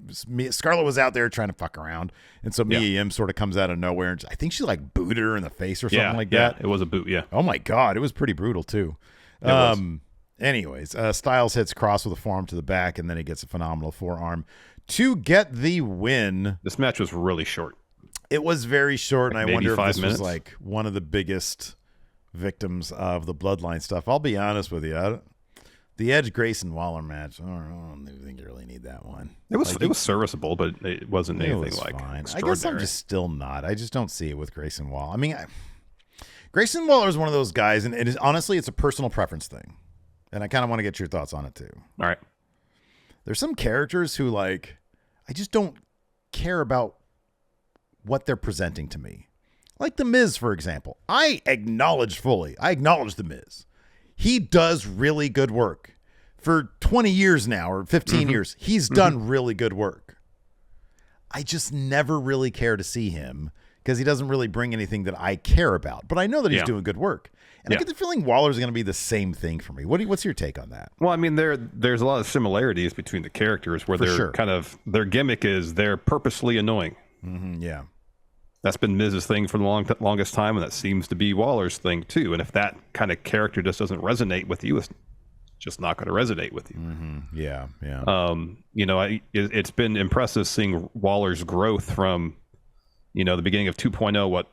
Scarlett was out there trying to fuck around, and so Mia Yim sort of comes out of nowhere, and I think she like booted her in the face or something like that. Yeah, it was a boot. Yeah. Oh my god, it was pretty brutal too. Anyways, Styles hits Cross with a forearm to the back, and then he gets a phenomenal forearm to get the win. This match was really short. It was very short, like and I wonder if this minutes. was like one of the biggest victims of the Bloodline stuff. I'll be honest with you. The Edge Grayson Waller match, I don't think you really need that one. It was serviceable, but it wasn't anything like fine. extraordinary. I guess I'm just still not. I just don't see it with Grayson Waller. I mean, Grayson Waller is one of those guys, and it is honestly, it's a personal preference thing. And I kind of want to get your thoughts on it too. All right. There's some characters who like, I just don't care about what they're presenting to me. Like The Miz, for example. I acknowledge The Miz. He does really good work. For 20 years now, or 15 years, he's done really good work. I just never really care to see him because he doesn't really bring anything that I care about. But I know that he's doing good work. And I get the feeling Waller's going to be the same thing for me. What's your take on that? Well, I mean, there's a lot of similarities between the characters where their gimmick is they're purposely annoying. Yeah. That's been Miz's thing for the longest time, and that seems to be Waller's thing too. And if that kind of character just doesn't resonate with you, it's just not going to resonate with you. Yeah. It's been impressive seeing Waller's growth from, the beginning of 2.0,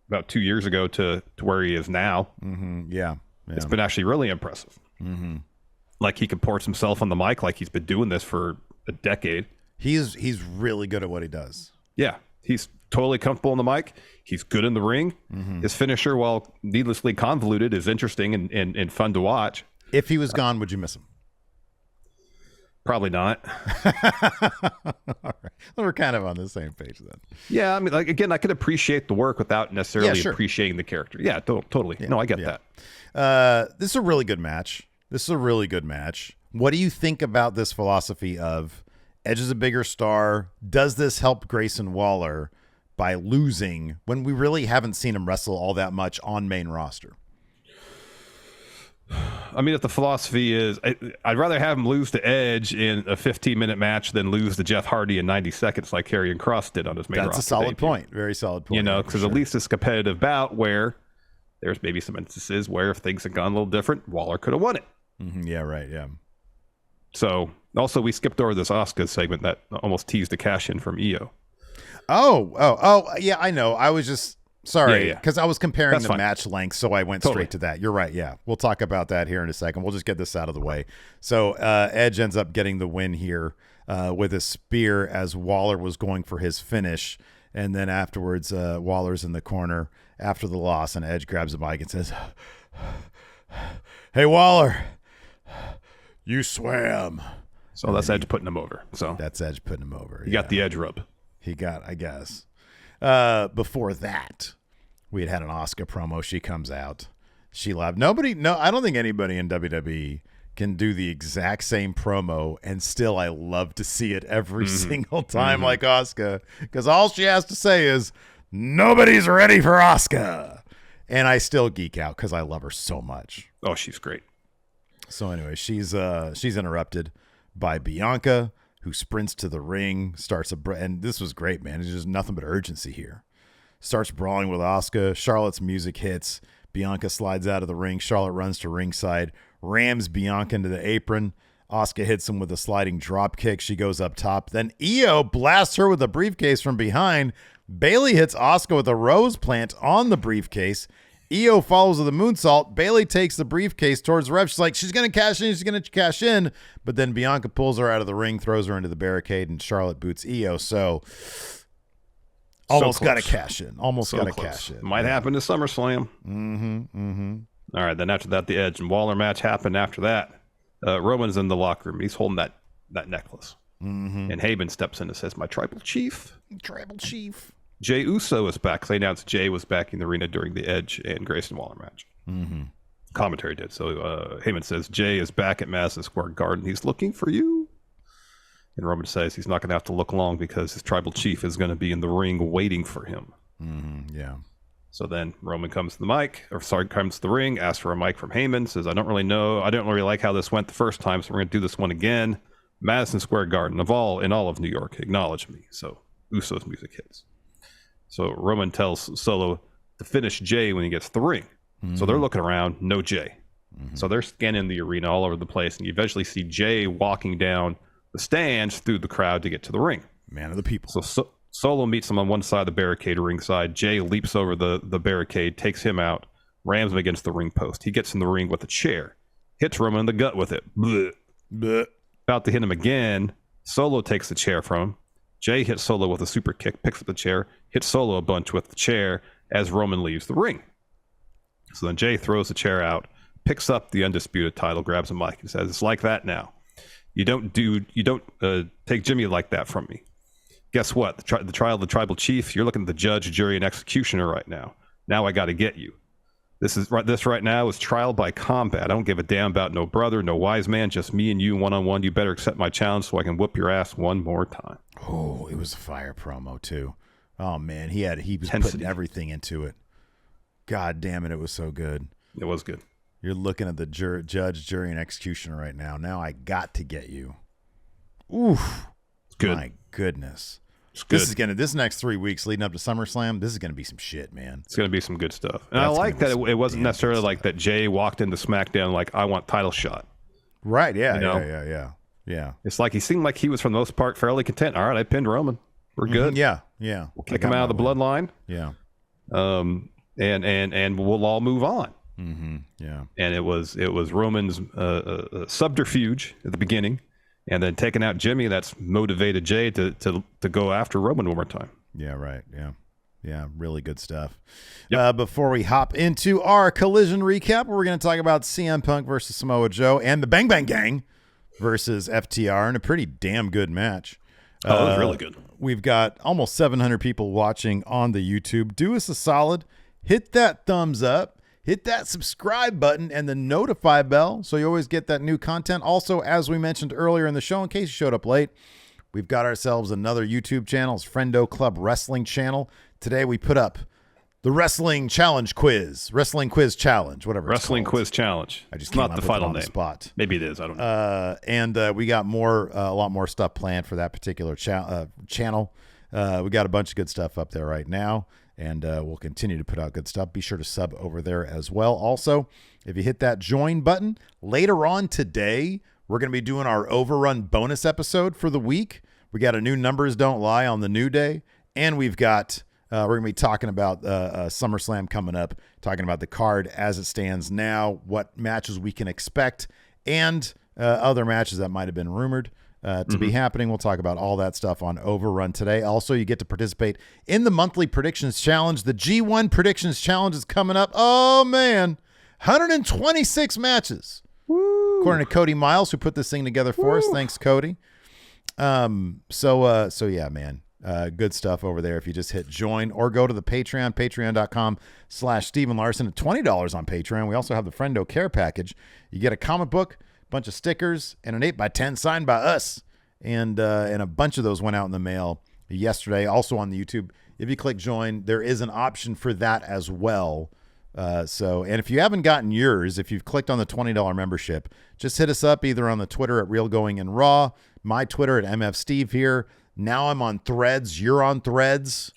about 2 years ago to where he is now. Yeah. It's been actually really impressive. Like he comports himself on the mic like he's been doing this for a decade. He's really good at what he does. Yeah, he's totally comfortable on the mic. He's good in the ring. His finisher, while needlessly convoluted, is interesting and fun to watch. If he was gone, would you miss him? Probably not. All right. Well, we're kind of on the same page then. Yeah, I mean, like again, I could appreciate the work without necessarily appreciating the character. Yeah, totally. Yeah, no, I get that. This is a really good match. What do you think about this philosophy of Edge is a bigger star? Does this help Grayson Waller by losing when we really haven't seen him wrestle all that much on main roster? I mean, if the philosophy is, I'd rather have him lose to Edge in a 15-minute match than lose to Jeff Hardy in 90 seconds like Karrion Kross did on his main roster. That's a solid point. Very solid point. Because at least it's a competitive bout where there's maybe some instances where if things had gone a little different, Waller could have won it. Yeah, right. Yeah. So, also, we skipped over this Asuka segment that almost teased a cash-in from EO. Oh, yeah, I know. I was just... Sorry, because I was comparing the match length, so I went straight to that. You're right, yeah. We'll talk about that here in a second. We'll just get this out of the way. So Edge ends up getting the win here with a spear as Waller was going for his finish. And then afterwards, Waller's in the corner after the loss, and Edge grabs the mic and says, "Hey, Waller, you swam." So that's Edge putting him over. So that's Edge putting him over. He got the Edge rub. He got, I guess. Before that, we had an Asuka promo. She comes out. She laughed. I don't think anybody in WWE can do the exact same promo, and still I love to see it every single time like Asuka, because all she has to say is, "Nobody's ready for Asuka." And I still geek out because I love her so much. Oh, she's great. So anyway, she's interrupted by Bianca, who sprints to the ring, and this was great, man. It's just nothing but urgency here. Starts brawling with Asuka. Charlotte's music hits. Bianca slides out of the ring. Charlotte runs to ringside, rams Bianca into the apron. Asuka hits him with a sliding drop kick. She goes up top. Then Io blasts her with a briefcase from behind. Bayley hits Asuka with a rose plant on the briefcase. Io follows with a moonsault. Bayley takes the briefcase towards the ref. She's like, she's going to cash in. But then Bianca pulls her out of the ring, throws her into the barricade, and Charlotte boots Io. So almost got to cash in. Might happen to SummerSlam. All right, then after that, the Edge and Waller match happened after that. Roman's in the locker room. He's holding that necklace. And Heyman steps in and says, "My tribal chief." Jey Uso is back. They announced Jey was back in the arena during the Edge and Grayson Waller match. Commentary did. So Heyman says, "Jey is back at Madison Square Garden. He's looking for you." And Roman says he's not going to have to look long because his tribal chief is going to be in the ring waiting for him. Yeah. So then Roman comes to the ring, asks for a mic from Heyman, says, I don't really know. I don't really like how this went the first time, so we're going to do this one again. Madison Square Garden, in all of New York, acknowledge me. So Usos music hits. So Roman tells Solo to finish Jay when he gets to the ring. So they're looking around, no Jay. So they're scanning the arena all over the place, and you eventually see Jay walking down the stands through the crowd to get to the ring. Man of the people. So Solo meets him on one side of the barricade ringside. Jay leaps over the barricade, takes him out, rams him against the ring post. He gets in the ring with a chair, hits Roman in the gut with it. Blech. Blech. About to hit him again. Solo takes the chair from him. Jay hits Solo with a super kick, picks up the chair, hits Solo a bunch with the chair as Roman leaves the ring. So then Jay throws the chair out, picks up the undisputed title, grabs a mic, and says, "It's like that now. You don't take Jimmy like that from me. Guess what? The trial of the tribal chief. You're looking at the judge, jury, and executioner right now. Now I got to get you. This right now is trial by combat. I don't give a damn about no brother, no wise man, just me and you one-on-one. You better accept my challenge so I can whoop your ass one more time." Oh, it was a fire promo too. Oh man, he was Intensity. putting everything into it. God damn it, it was so good. It was good. You're looking at the judge, jury, and executioner right now. Now I got to get you. Oof. Good. My goodness. It's good. This next 3 weeks leading up to SummerSlam, this is gonna be some shit, man. It's going to be some good stuff. And That's I like gonna that be it wasn't damn necessarily good like that Jay walked into SmackDown like, I want title shot. Right, yeah, You know? yeah. It's like he seemed like he was, for the most part, fairly content. All right, I pinned Roman. We're good. Yeah. We'll kick him out of the bloodline. Yeah. And we'll all move on. Mm-hmm. Yeah. And it was Roman's subterfuge at the beginning, and then taking out Jimmy. That's motivated Jay to go after Roman one more time. Yeah. Right. Yeah. Really good stuff. Yep. Before we hop into our Collision recap, we're going to talk about CM Punk versus Samoa Joe and the Bang Bang Gang versus FTR in a pretty damn good match. It was really good. We've got almost 700 people watching on the YouTube. Do us a solid. Hit that thumbs up. Hit that subscribe button and the notify bell so you always get that new content. Also, as we mentioned earlier in the show, in case you showed up late, we've got ourselves another YouTube channel. It's Friendo Club Wrestling Channel. Today we put up the Wrestling Challenge Quiz. Wrestling Quiz Challenge, whatever Wrestling it's called. Quiz Challenge. I just It's not the final on name. the spot. Maybe it is. I don't know. And we got a lot more stuff planned for that particular channel. We got a bunch of good stuff up there right now, and we'll continue to put out good stuff. Be sure to sub over there as well. Also, if you hit that join button, later on today, we're going to be doing our Overrun bonus episode for the week. We got a new Numbers Don't Lie on the new day, and we've got we're going to be talking about SummerSlam coming up, talking about the card as it stands now, what matches we can expect, and other matches that might have been rumored to be happening. We'll talk about all that stuff on Overrun today. Also, you get to participate in the monthly predictions challenge. The G1 predictions challenge is coming up. Oh man, 126 matches. Woo. According to Cody Miles, who put this thing together for us. Thanks, Cody. So yeah, man. Good stuff over there. If you just hit join or go to the Patreon, patreon.com/Steven Larson at $20 on Patreon. We also have the Friendo Care Package. You get a comic book, bunch of stickers, and an 8x10 signed by us. And a bunch of those went out in the mail yesterday. Also on the YouTube, if you click join, there is an option for that as well. And if you haven't gotten yours, if you've clicked on the $20 membership, just hit us up either on the Twitter at Real Going and Raw, my Twitter at MF Steve here. Now I'm on Threads. You're on Threads.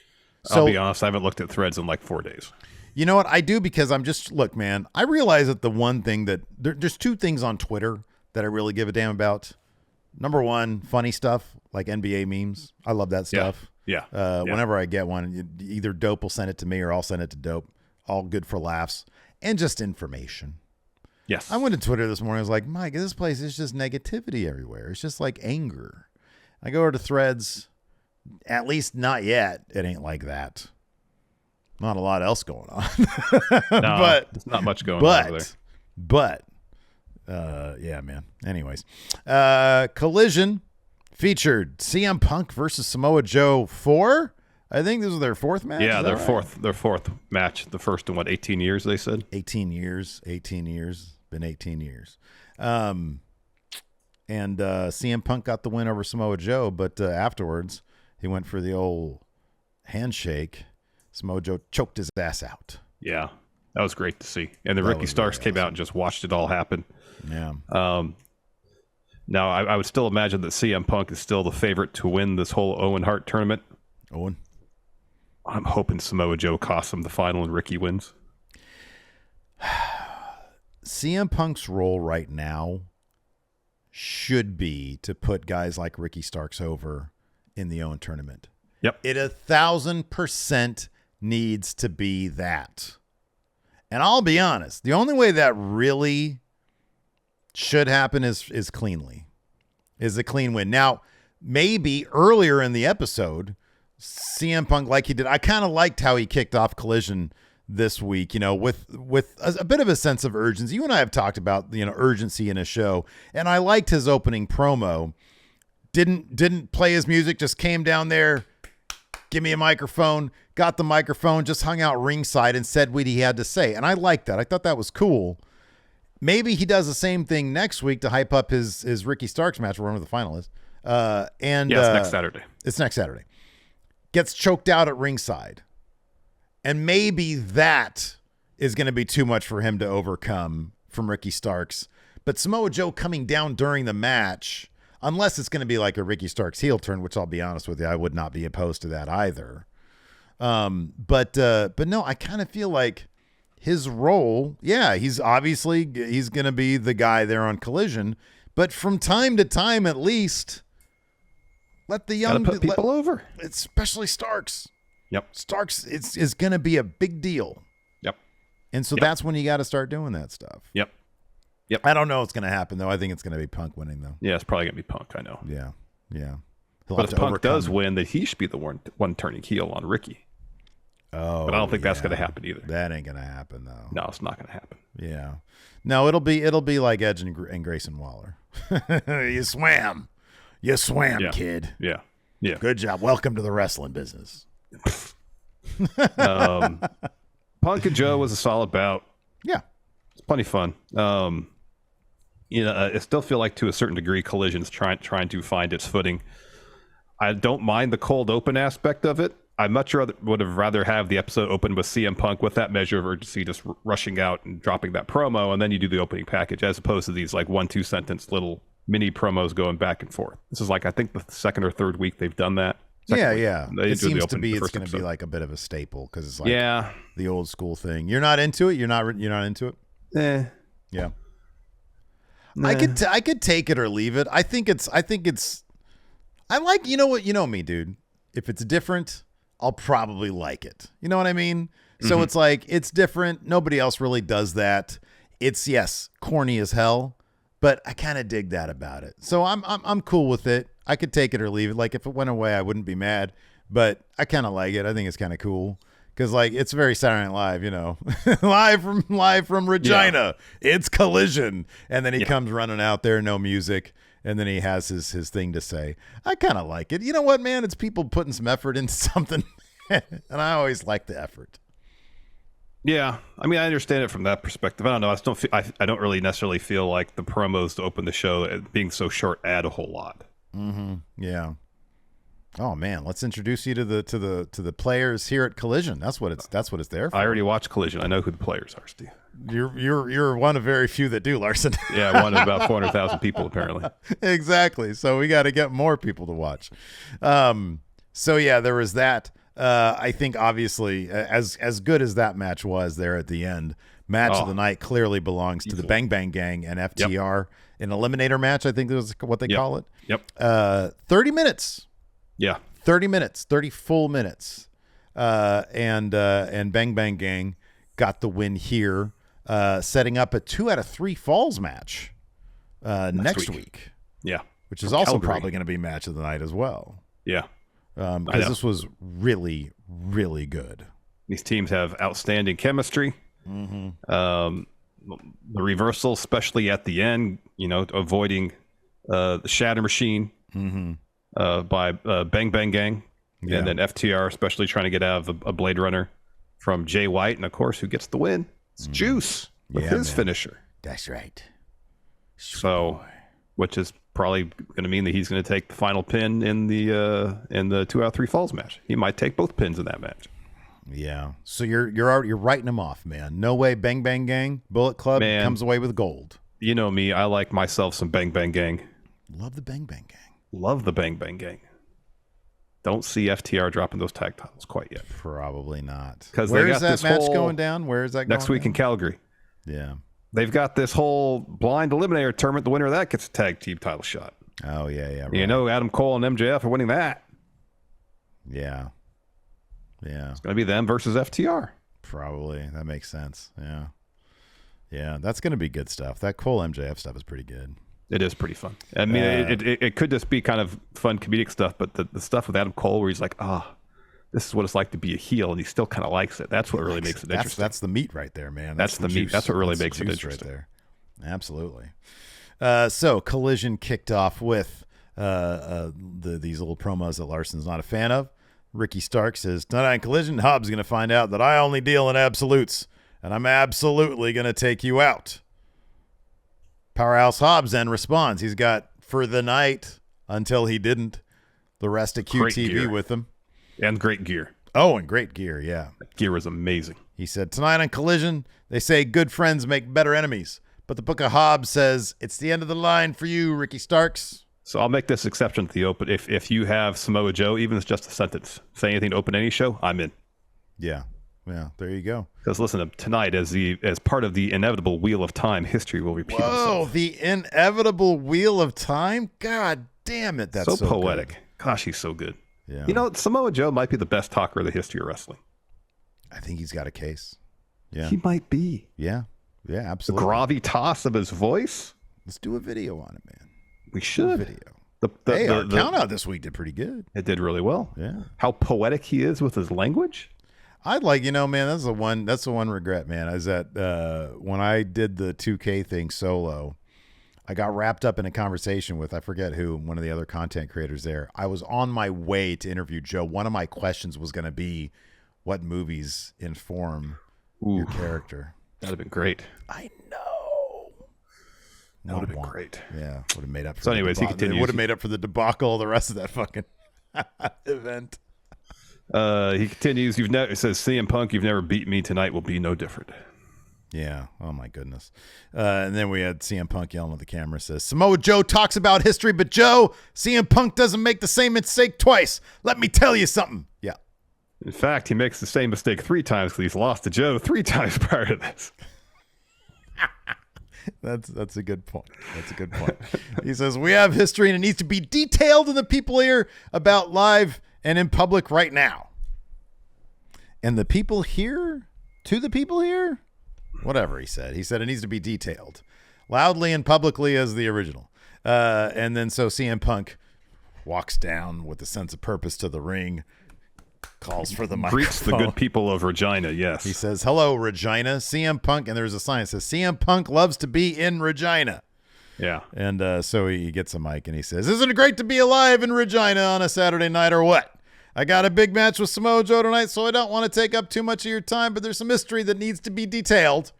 So, I'll be honest, I haven't looked at Threads in like 4 days. You know what? I do because look, man, I realize that the one thing that there's two things on Twitter that I really give a damn about. Number one, funny stuff like NBA memes. I love that stuff. Yeah. Whenever I get one, either Dope will send it to me or I'll send it to Dope. All good for laughs and just information. Yes. I went to Twitter this morning. I was like, Mike, this place is just negativity everywhere. It's just like anger. I go over to Threads. At least not yet. It ain't like that. Not a lot else going on. No, but there's not much going on over there. But yeah, man. Anyways, Collision featured CM Punk versus Samoa Joe 4. I think this was their fourth match. Yeah, their fourth match. The first in 18 years, they said. 18 years. Been 18 years. And CM Punk got the win over Samoa Joe, but afterwards he went for the old handshake. Samoa Joe choked his ass out. Yeah, that was great to see. And then Ricky Starks came out and just watched it all happen. Yeah. Now, I would still imagine that CM Punk is still the favorite to win this whole Owen Hart tournament. Owen? I'm hoping Samoa Joe costs him the final and Ricky wins. CM Punk's role right now should be to put guys like Ricky Starks over in the Owen tournament. Yep. It 1,000% needs to be that. And I'll be honest, the only way that really should happen is cleanly. Is a clean win. Now, maybe earlier in the episode, CM Punk, like he did, I kind of liked how he kicked off Collision this week, with a bit of a sense of urgency. You and I have talked about, urgency in a show, and I liked his opening promo. Didn't play his music, just came down there, give me a microphone, got the microphone, just hung out ringside and said what he had to say. And I liked that. I thought that was cool. Maybe he does the same thing next week to hype up his Ricky Starks match, wherever the final is. It's next Saturday. It's next Saturday. Gets choked out at ringside. And maybe that is going to be too much for him to overcome from Ricky Starks. But Samoa Joe coming down during the match, unless it's going to be like a Ricky Starks heel turn, which I'll be honest with you, I would not be opposed to that either. But no, I kind of feel like his role, he's going to be the guy there on Collision, but from time to time, at least, let the young put people over, especially Starks. Yep. Starks is going to be a big deal. Yep. And so that's when you got to start doing that stuff. Yep. I don't know what's going to happen, though. I think it's going to be Punk winning, though. Yeah, it's probably going to be Punk, I know. Yeah. But if Punk does win, that he should be the one turning heel on Ricky. Oh, but I don't think that's going to happen either. That ain't going to happen, though. No, it's not going to happen. Yeah. No, it'll be like Edge and Grayson Waller. You swam, kid. Yeah. Good job. Welcome to the wrestling business. Punk and Joe was a solid bout. Yeah. It's plenty fun. I still feel like to a certain degree Collision's trying to find its footing. I don't mind the cold open aspect of it. I much would have rather have the episode open with CM Punk with that measure of urgency, just rushing out and dropping that promo, and then you do the opening package, as opposed to these like 1-2 sentence little mini promos going back and forth. This is like, I think, the second or third week they've done that. Yeah. It seems to be it's going to be like a bit of a staple because it's like the old school thing. You're not into it. You're not into it. Yeah. Nah. I could take it or leave it. I think it's. I like. You know what? You know me, dude. If it's different, I'll probably like it. You know what I mean? So it's like, it's different. Nobody else really does that. It's, yes, corny as hell, but I kind of dig that about it. So I'm cool with it. I could take it or leave it. Like, if it went away, I wouldn't be mad, but I kind of like it. I think it's kind of cool because, like, it's very Saturday Night Live, live from Regina. Yeah. It's Collision. And then he comes running out there, no music. And then he has his thing to say. I kind of like it. You know what, man? It's people putting some effort into something. And I always like the effort. Yeah. I mean, I understand it from that perspective. I don't know. I don't really necessarily feel like the promos to open the show being so short add a whole lot. Mm-hmm. Yeah. Oh man, let's introduce you to the players here at Collision. That's what it's there for. I already watched Collision. I know who the players are, Steve. You're one of very few that do, Larson. Yeah, one of about 400,000 people apparently. Exactly. So we got to get more people to watch. So yeah, there was that. I think obviously as good as that match was there at the end, match of the night clearly belongs to the Bang Bang Gang and FTR. An eliminator match, I think is what they call it. Yep. 30 minutes. Yeah. 30 minutes, 30 full minutes. And Bang Bang Gang got the win here, setting up a 2 out of 3 falls match next week. Yeah. Which is also probably going to be match of the night as well. Yeah. Because this was really, really good. These teams have outstanding chemistry. Mm-hmm. The reversal, especially at the end, avoiding the Shatter Machine. Mm-hmm. By Bang Bang Gang, and then FTR, especially trying to get out of a Blade Runner from Jay White, and of course, who gets the win? It's Juice with his finisher. That's right. Which is probably going to mean that he's going to take the final pin in the 2 out of 3 falls match. He might take both pins in that match. Yeah. So you're writing them off, man. No way. Bang Bang Gang, Bullet Club comes away with gold. You know me. I like myself some Bang Bang Gang. Love the Bang Bang Gang. Love the Bang Bang Gang. Don't see FTR dropping those tag titles quite yet. Probably not. Because where is that match going down? Where is that going next week down? In Calgary? Yeah. They've got this whole blind eliminator tournament. The winner of that gets a tag team title shot. Oh, yeah. Right. You know, Adam Cole and MJF are winning that. Yeah. Yeah. It's going to be them versus FTR. Probably. That makes sense. Yeah. Yeah. That's going to be good stuff. That Cole MJF stuff is pretty good. It is pretty fun. I mean, it could just be kind of fun comedic stuff, but the stuff with Adam Cole where he's like, this is what it's like to be a heel, and he still kind of likes it. That's what really makes it interesting. That's the meat right there, man. That's the meat. That's what really makes it interesting. Right there. Absolutely. So Collision kicked off with these little promos that Larson's not a fan of. Ricky Stark says, tonight on Collision, Hobbs is going to find out that I only deal in absolutes, and I'm absolutely going to take you out. Powerhouse Hobbs then responds. He's got for the night until he didn't. The rest of QTV with him. And great gear. Oh, and great gear, yeah. That gear was amazing. He said, tonight on Collision, they say good friends make better enemies. But the Book of Hobbs says, it's the end of the line for you, Ricky Starks. So I'll make this exception to the open. If you have Samoa Joe, even if it's just a sentence, say anything to open any show, I'm in. Yeah. Yeah, there you go. Because listen, tonight, as part of the inevitable Wheel of Time, history will repeat itself. Oh, the inevitable Wheel of Time? God damn it, that's so poetic. Good. Gosh, he's so good. Yeah. You know, Samoa Joe might be the best talker of the history of wrestling. I think he's got a case. Yeah. He might be. Yeah. Yeah, absolutely. The gravitas of his voice. Let's do a video on it, man. We should. Video. Our count out this week did pretty good. It did really well. Yeah. How poetic he is with his language. I'd like, man, that's the one regret, man. Is that when I did the 2K thing solo, I got wrapped up in a conversation with, I forget who, one of the other content creators there. I was on my way to interview Joe. One of my questions was going to be, what movies inform your character? That'd have been great. I know. That would have been great. Yeah, would have made up for so anyways, he continues. It would have made up for the debacle of the rest of that fucking event. He continues, it says, CM Punk, you've never beat me, tonight will be no different. Yeah. Oh, my goodness. And then we had CM Punk yelling at the camera, says, Samoa Joe talks about history, but Joe, CM Punk doesn't make the same mistake twice. Let me tell you something. Yeah. In fact, he makes the same mistake 3 times because he's lost to Joe 3 times prior to this. That's a good point. That's a good point. He says, we have history and it needs to be detailed in the people here about live and in public right now. And the people here, to the people here, whatever he said. He said it needs to be detailed loudly and publicly as the original. And then so CM Punk walks down with a sense of purpose to the ring, calls for the microphone. Greets the good people of Regina, yes. He says, hello, Regina. CM Punk, and there's a sign that says, CM Punk loves to be in Regina. Yeah. And so he gets a mic and he says, isn't it great to be alive in Regina on a Saturday night or what? I got a big match with Samoa Joe tonight, so I don't want to take up too much of your time, but there's some mystery that needs to be detailed.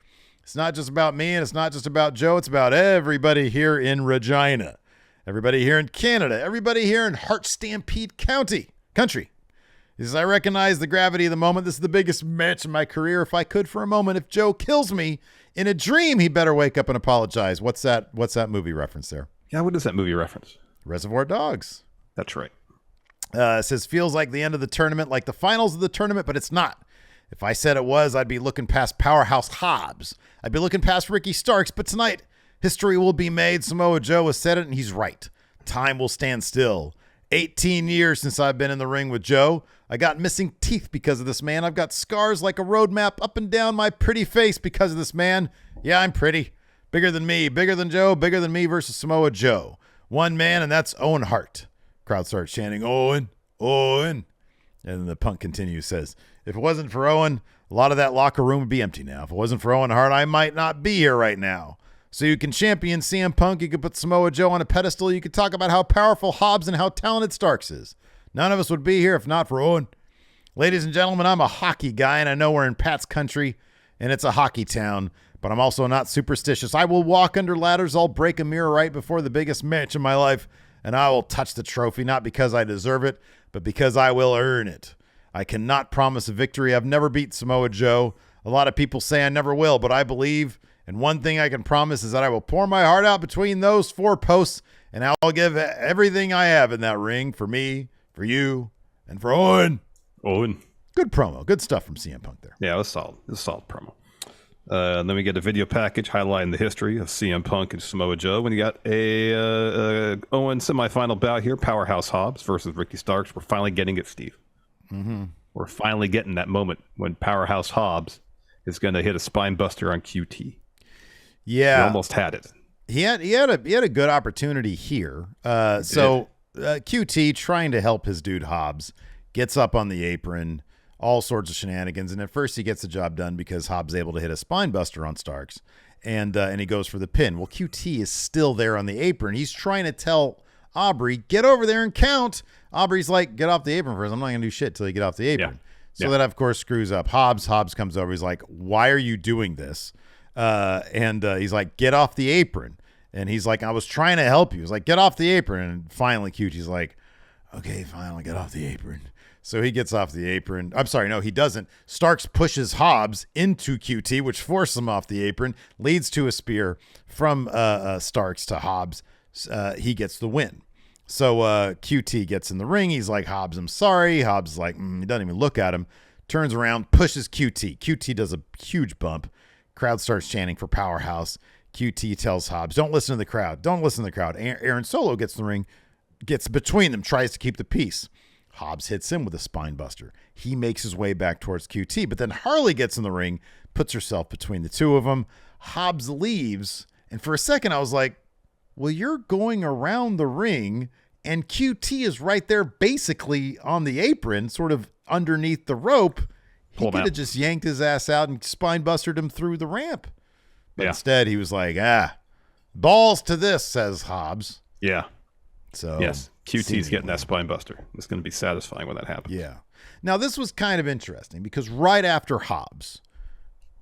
It's not just about me and it's not just about Joe. It's about everybody here in Regina, everybody here in Canada, everybody here in Heart Stampede country. He says, I recognize the gravity of the moment. This is the biggest match in my career. If I could for a moment, if Joe kills me in a dream, he better wake up and apologize. What's that movie reference there? Yeah, what is that movie reference? Reservoir Dogs. That's right. It says, feels like the end of the tournament, like the finals of the tournament, but it's not. If I said it was, I'd be looking past Powerhouse Hobbs. I'd be looking past Ricky Starks, but tonight, history will be made. Samoa Joe has said it, and he's right. Time will stand still. 18 years since I've been in the ring with Joe. I got missing teeth because of this man. I've got scars like a road map up and down my pretty face because of this man. Yeah, I'm pretty. Bigger than me, bigger than Joe, bigger than me versus Samoa Joe. One man, and that's Owen Hart. Crowd starts chanting, Owen, Owen. And then the Punk continues, says, if it wasn't for Owen, a lot of that locker room would be empty now. If it wasn't for Owen Hart, I might not be here right now. So you can champion CM Punk, you could put Samoa Joe on a pedestal, you could talk about how powerful Hobbs and how talented Starks is. None of us would be here if not for Owen. Ladies and gentlemen, I'm a hockey guy, and I know we're in Pat's country, and it's a hockey town, but I'm also not superstitious. I will walk under ladders, I'll break a mirror right before the biggest match in my life, and I will touch the trophy, not because I deserve it, but because I will earn it. I cannot promise a victory. I've never beat Samoa Joe. A lot of people say I never will, but I believe. And one thing I can promise is that I will pour my heart out between those 4 posts, and I'll give everything I have in that ring for me, for you, and for Owen. Owen. Good promo. Good stuff from CM Punk there. Yeah, it was solid. It was a solid promo. And then we get a video package highlighting the history of CM Punk and Samoa Joe. When you got a Owen semifinal bout here, Powerhouse Hobbs versus Ricky Starks. We're finally getting it, Steve. Mm-hmm. We're finally getting that moment when Powerhouse Hobbs is going to hit a spine buster on QT. Yeah, he almost had it. He had a good opportunity here. QT trying to help his dude Hobbs gets up on the apron. All sorts of shenanigans, and at first he gets the job done because Hobbs is able to hit a spine buster on Starks, and he goes for the pin. Well, QT is still there on the apron. He's trying to tell Aubrey, get over there and count. Aubrey's like, get off the apron first. I'm not going to do shit till you get off the apron. So that, of course, screws up Hobbs. Hobbs comes over. He's like, why are you doing this? And he's like, get off the apron. And he's like, I was trying to help you. He's like, get off the apron. And finally, QT's like, okay, fine, I'll get off the apron. So he gets off the apron. I'm sorry, no, he doesn't. Starks pushes Hobbs into QT, which forces him off the apron, leads to a spear from Starks to Hobbs. He gets the win. So QT gets in the ring. He's like, Hobbs, I'm sorry. Hobbs is like, he doesn't even look at him. Turns around, pushes QT. QT does a huge bump. Crowd starts chanting for Powerhouse. QT tells Hobbs, don't listen to the crowd. Don't listen to the crowd. Aaron Solo gets in the ring, gets between them, tries to keep the peace. Hobbs hits him with a spine buster. He makes his way back towards QT, but then Harley gets in the ring, puts herself between the two of them. Hobbs leaves, and for a second I was like, well, you're going around the ring, and QT is right there basically on the apron, sort of underneath the rope. He could have just yanked his ass out and spine busted him through the ramp. But instead he was like, balls to this, says Hobbs. Yeah. So yes, QT's getting that spine buster. It's going to be satisfying when that happens. Yeah. Now, this was kind of interesting because right after Hobbs,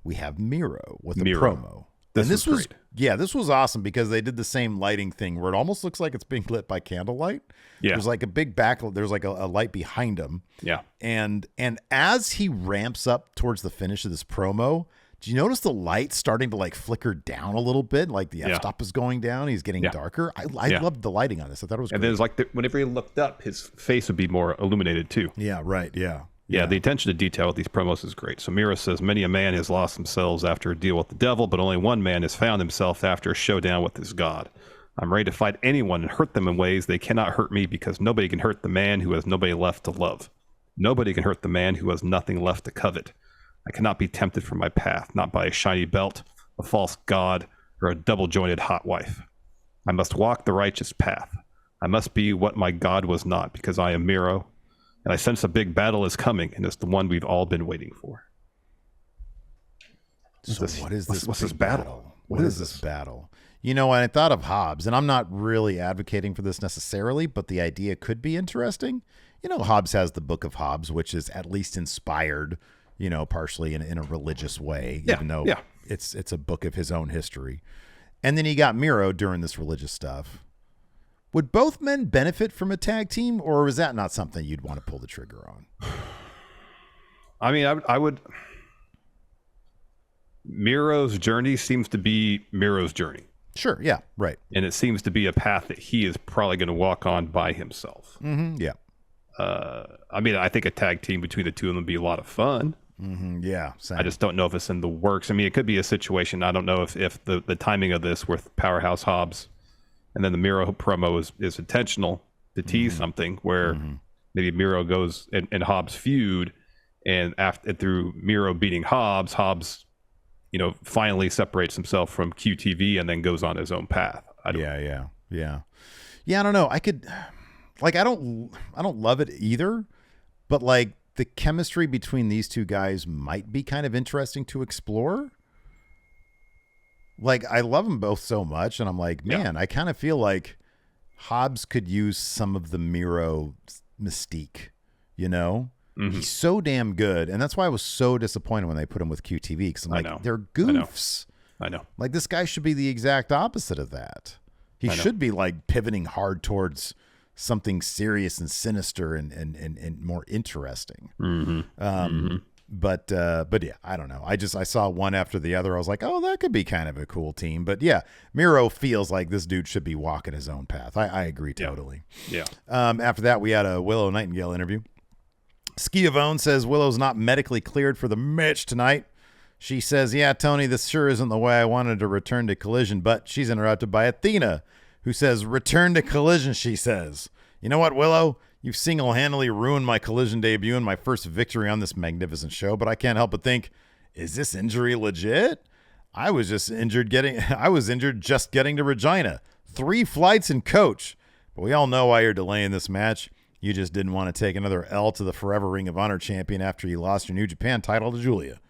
we have Miro with a promo. This was great. Yeah, this was awesome because they did the same lighting thing where it almost looks like it's being lit by candlelight. Yeah. There's like a big there's like a light behind him. Yeah. And as he ramps up towards the finish of this promo, do you notice the light starting to like flicker down a little bit? Like the f-stop is going down. He's getting darker. I loved the lighting on this. I thought it was great. And then it's like whenever he looked up, his face would be more illuminated too. Yeah, right. Yeah. Yeah, the attention to detail with these promos is great. So Miro says, many a man has lost themselves after a deal with the devil, but only one man has found himself after a showdown with his God. I'm ready to fight anyone and hurt them in ways they cannot hurt me because nobody can hurt the man who has nobody left to love. Nobody can hurt the man who has nothing left to covet. I cannot be tempted from my path, not by a shiny belt, a false god, or a double-jointed hot wife. I must walk the righteous path. I must be what my God was not, because I am Miro, and I sense a big battle is coming, and it's the one we've all been waiting for. So what is this? What's this battle? What is this battle? You know, I thought of Hobbs, and I'm not really advocating for this necessarily, but the idea could be interesting. You know, Hobbs has the Book of Hobbs, which is at least inspired, you know, partially in a religious way, even though it's a book of his own history. And then he got Miro during this religious stuff. Would both men benefit from a tag team, or is that not something you'd want to pull the trigger on? I mean, I would. Miro's journey seems to be Miro's journey. Sure, yeah, right. And it seems to be a path that he is probably going to walk on by himself. Mm-hmm, yeah. I mean, I think a tag team between the two of them would be a lot of fun. Mm-hmm, yeah, same. I just don't know if it's in the works. I mean, it could be a situation. I don't know if the timing of this with Powerhouse Hobbs and then the Miro promo is intentional to tease something where maybe Miro goes and Hobbs feud, and through Miro beating Hobbs, you know, finally separates himself from QTV and then goes on his own path. Yeah. I don't know. I could, like, I don't love it either, but like the chemistry between these two guys might be kind of interesting to explore. Like, I love them both so much, and I'm like, man, I kind of feel like Hobbs could use some of the Miro mystique, you know? Mm-hmm. He's so damn good, and that's why I was so disappointed when they put him with QTV, because I'm like, they're goofs. I know. Like, this guy should be the exact opposite of that. He should be, like, pivoting hard towards something serious and sinister and more interesting. But yeah, I don't know. I saw one after the other. I was like, oh, that could be kind of a cool team. But yeah, Miro feels like this dude should be walking his own path. I agree totally. Yeah. After that, we had a Willow Nightingale interview. Schiavone says Willow's not medically cleared for the match tonight. She says, yeah, Tony, this sure isn't the way I wanted to return to Collision, but she's interrupted by Athena, who says, return to Collision, she says. You know what, Willow? You've single-handedly ruined my Collision debut and my first victory on this magnificent show, but I can't help but think, is this injury legit? I was injured just getting to Regina. 3 flights and coach. But we all know why you're delaying this match. You just didn't want to take another L to the Forever Ring of Honor champion after you lost your New Japan title to Julia.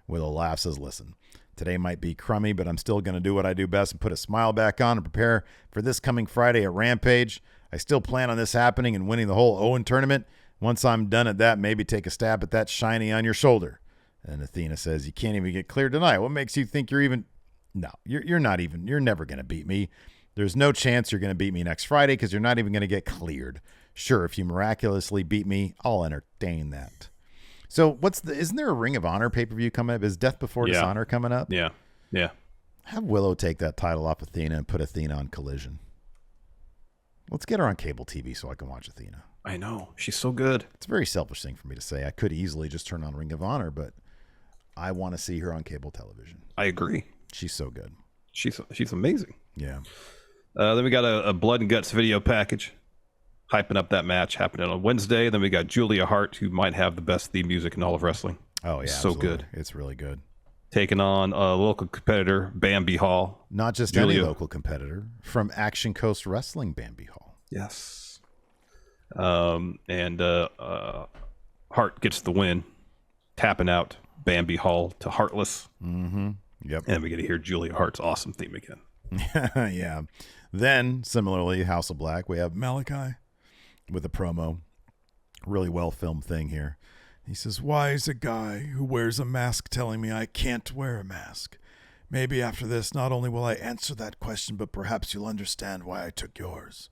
Willow laughs, says, listen, today might be crummy, but I'm still going to do what I do best and put a smile back on and prepare for this coming Friday at Rampage. I still plan on this happening and winning the whole Owen tournament. Once I'm done at that, maybe take a stab at that shiny on your shoulder. And Athena says, you can't even get cleared tonight. What makes you think you're even? No, you're not even. You're never going to beat me. There's no chance you're going to beat me next Friday because you're not even going to get cleared. Sure, if you miraculously beat me, I'll entertain that. So isn't there a Ring of Honor pay-per-view coming up? Is Death Before Dishonor coming up? Yeah. Have Willow take that title off Athena and put Athena on Collision. Let's get her on cable TV so I can watch Athena. I know. She's so good. It's a very selfish thing for me to say. I could easily just turn on Ring of Honor, but I want to see her on cable television. I agree. She's so good. She's amazing. Yeah. Then we got a Blood and Guts video package hyping up that match happening on Wednesday. Then we got Julia Hart, who might have the best theme music in all of wrestling. Oh, yeah. So absolutely. good. It's really good. Taking on a local competitor, Bambi Hall. Not just any local competitor, from Action Coast Wrestling, Bambi Hall. Yes. And Hart gets the win, tapping out Bambi Hall to Heartless. Mm-hmm. Yep. And we get to hear Julia Hart's awesome theme again. Yeah. Then, similarly, House of Black, we have Malachi with a promo. Really well-filmed thing here. He says, why is a guy who wears a mask telling me I can't wear a mask? Maybe after this, not only will I answer that question, but perhaps you'll understand why I took yours.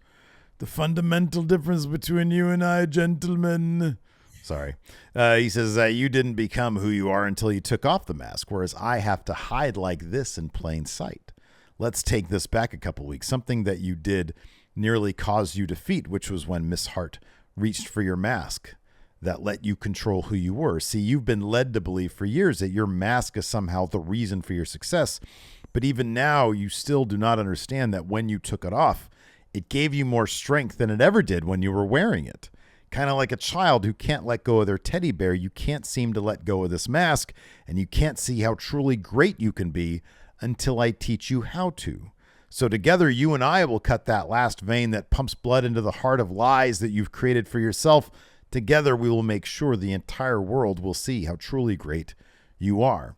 The fundamental difference between you and I, gentlemen. Sorry. He says that you didn't become who you are until you took off the mask, whereas I have to hide like this in plain sight. Let's take this back a couple weeks. Something that you did nearly caused you defeat, which was when Miss Hart reached for your mask that let you control who you were. See, you've been led to believe for years that your mask is somehow the reason for your success. But even now, you still do not understand that when you took it off, it gave you more strength than it ever did when you were wearing it. Kind of like a child who can't let go of their teddy bear. You can't seem to let go of this mask, and you can't see how truly great you can be until I teach you how to. So together, you and I will cut that last vein that pumps blood into the heart of lies that you've created for yourself. Together, we will make sure the entire world will see how truly great you are.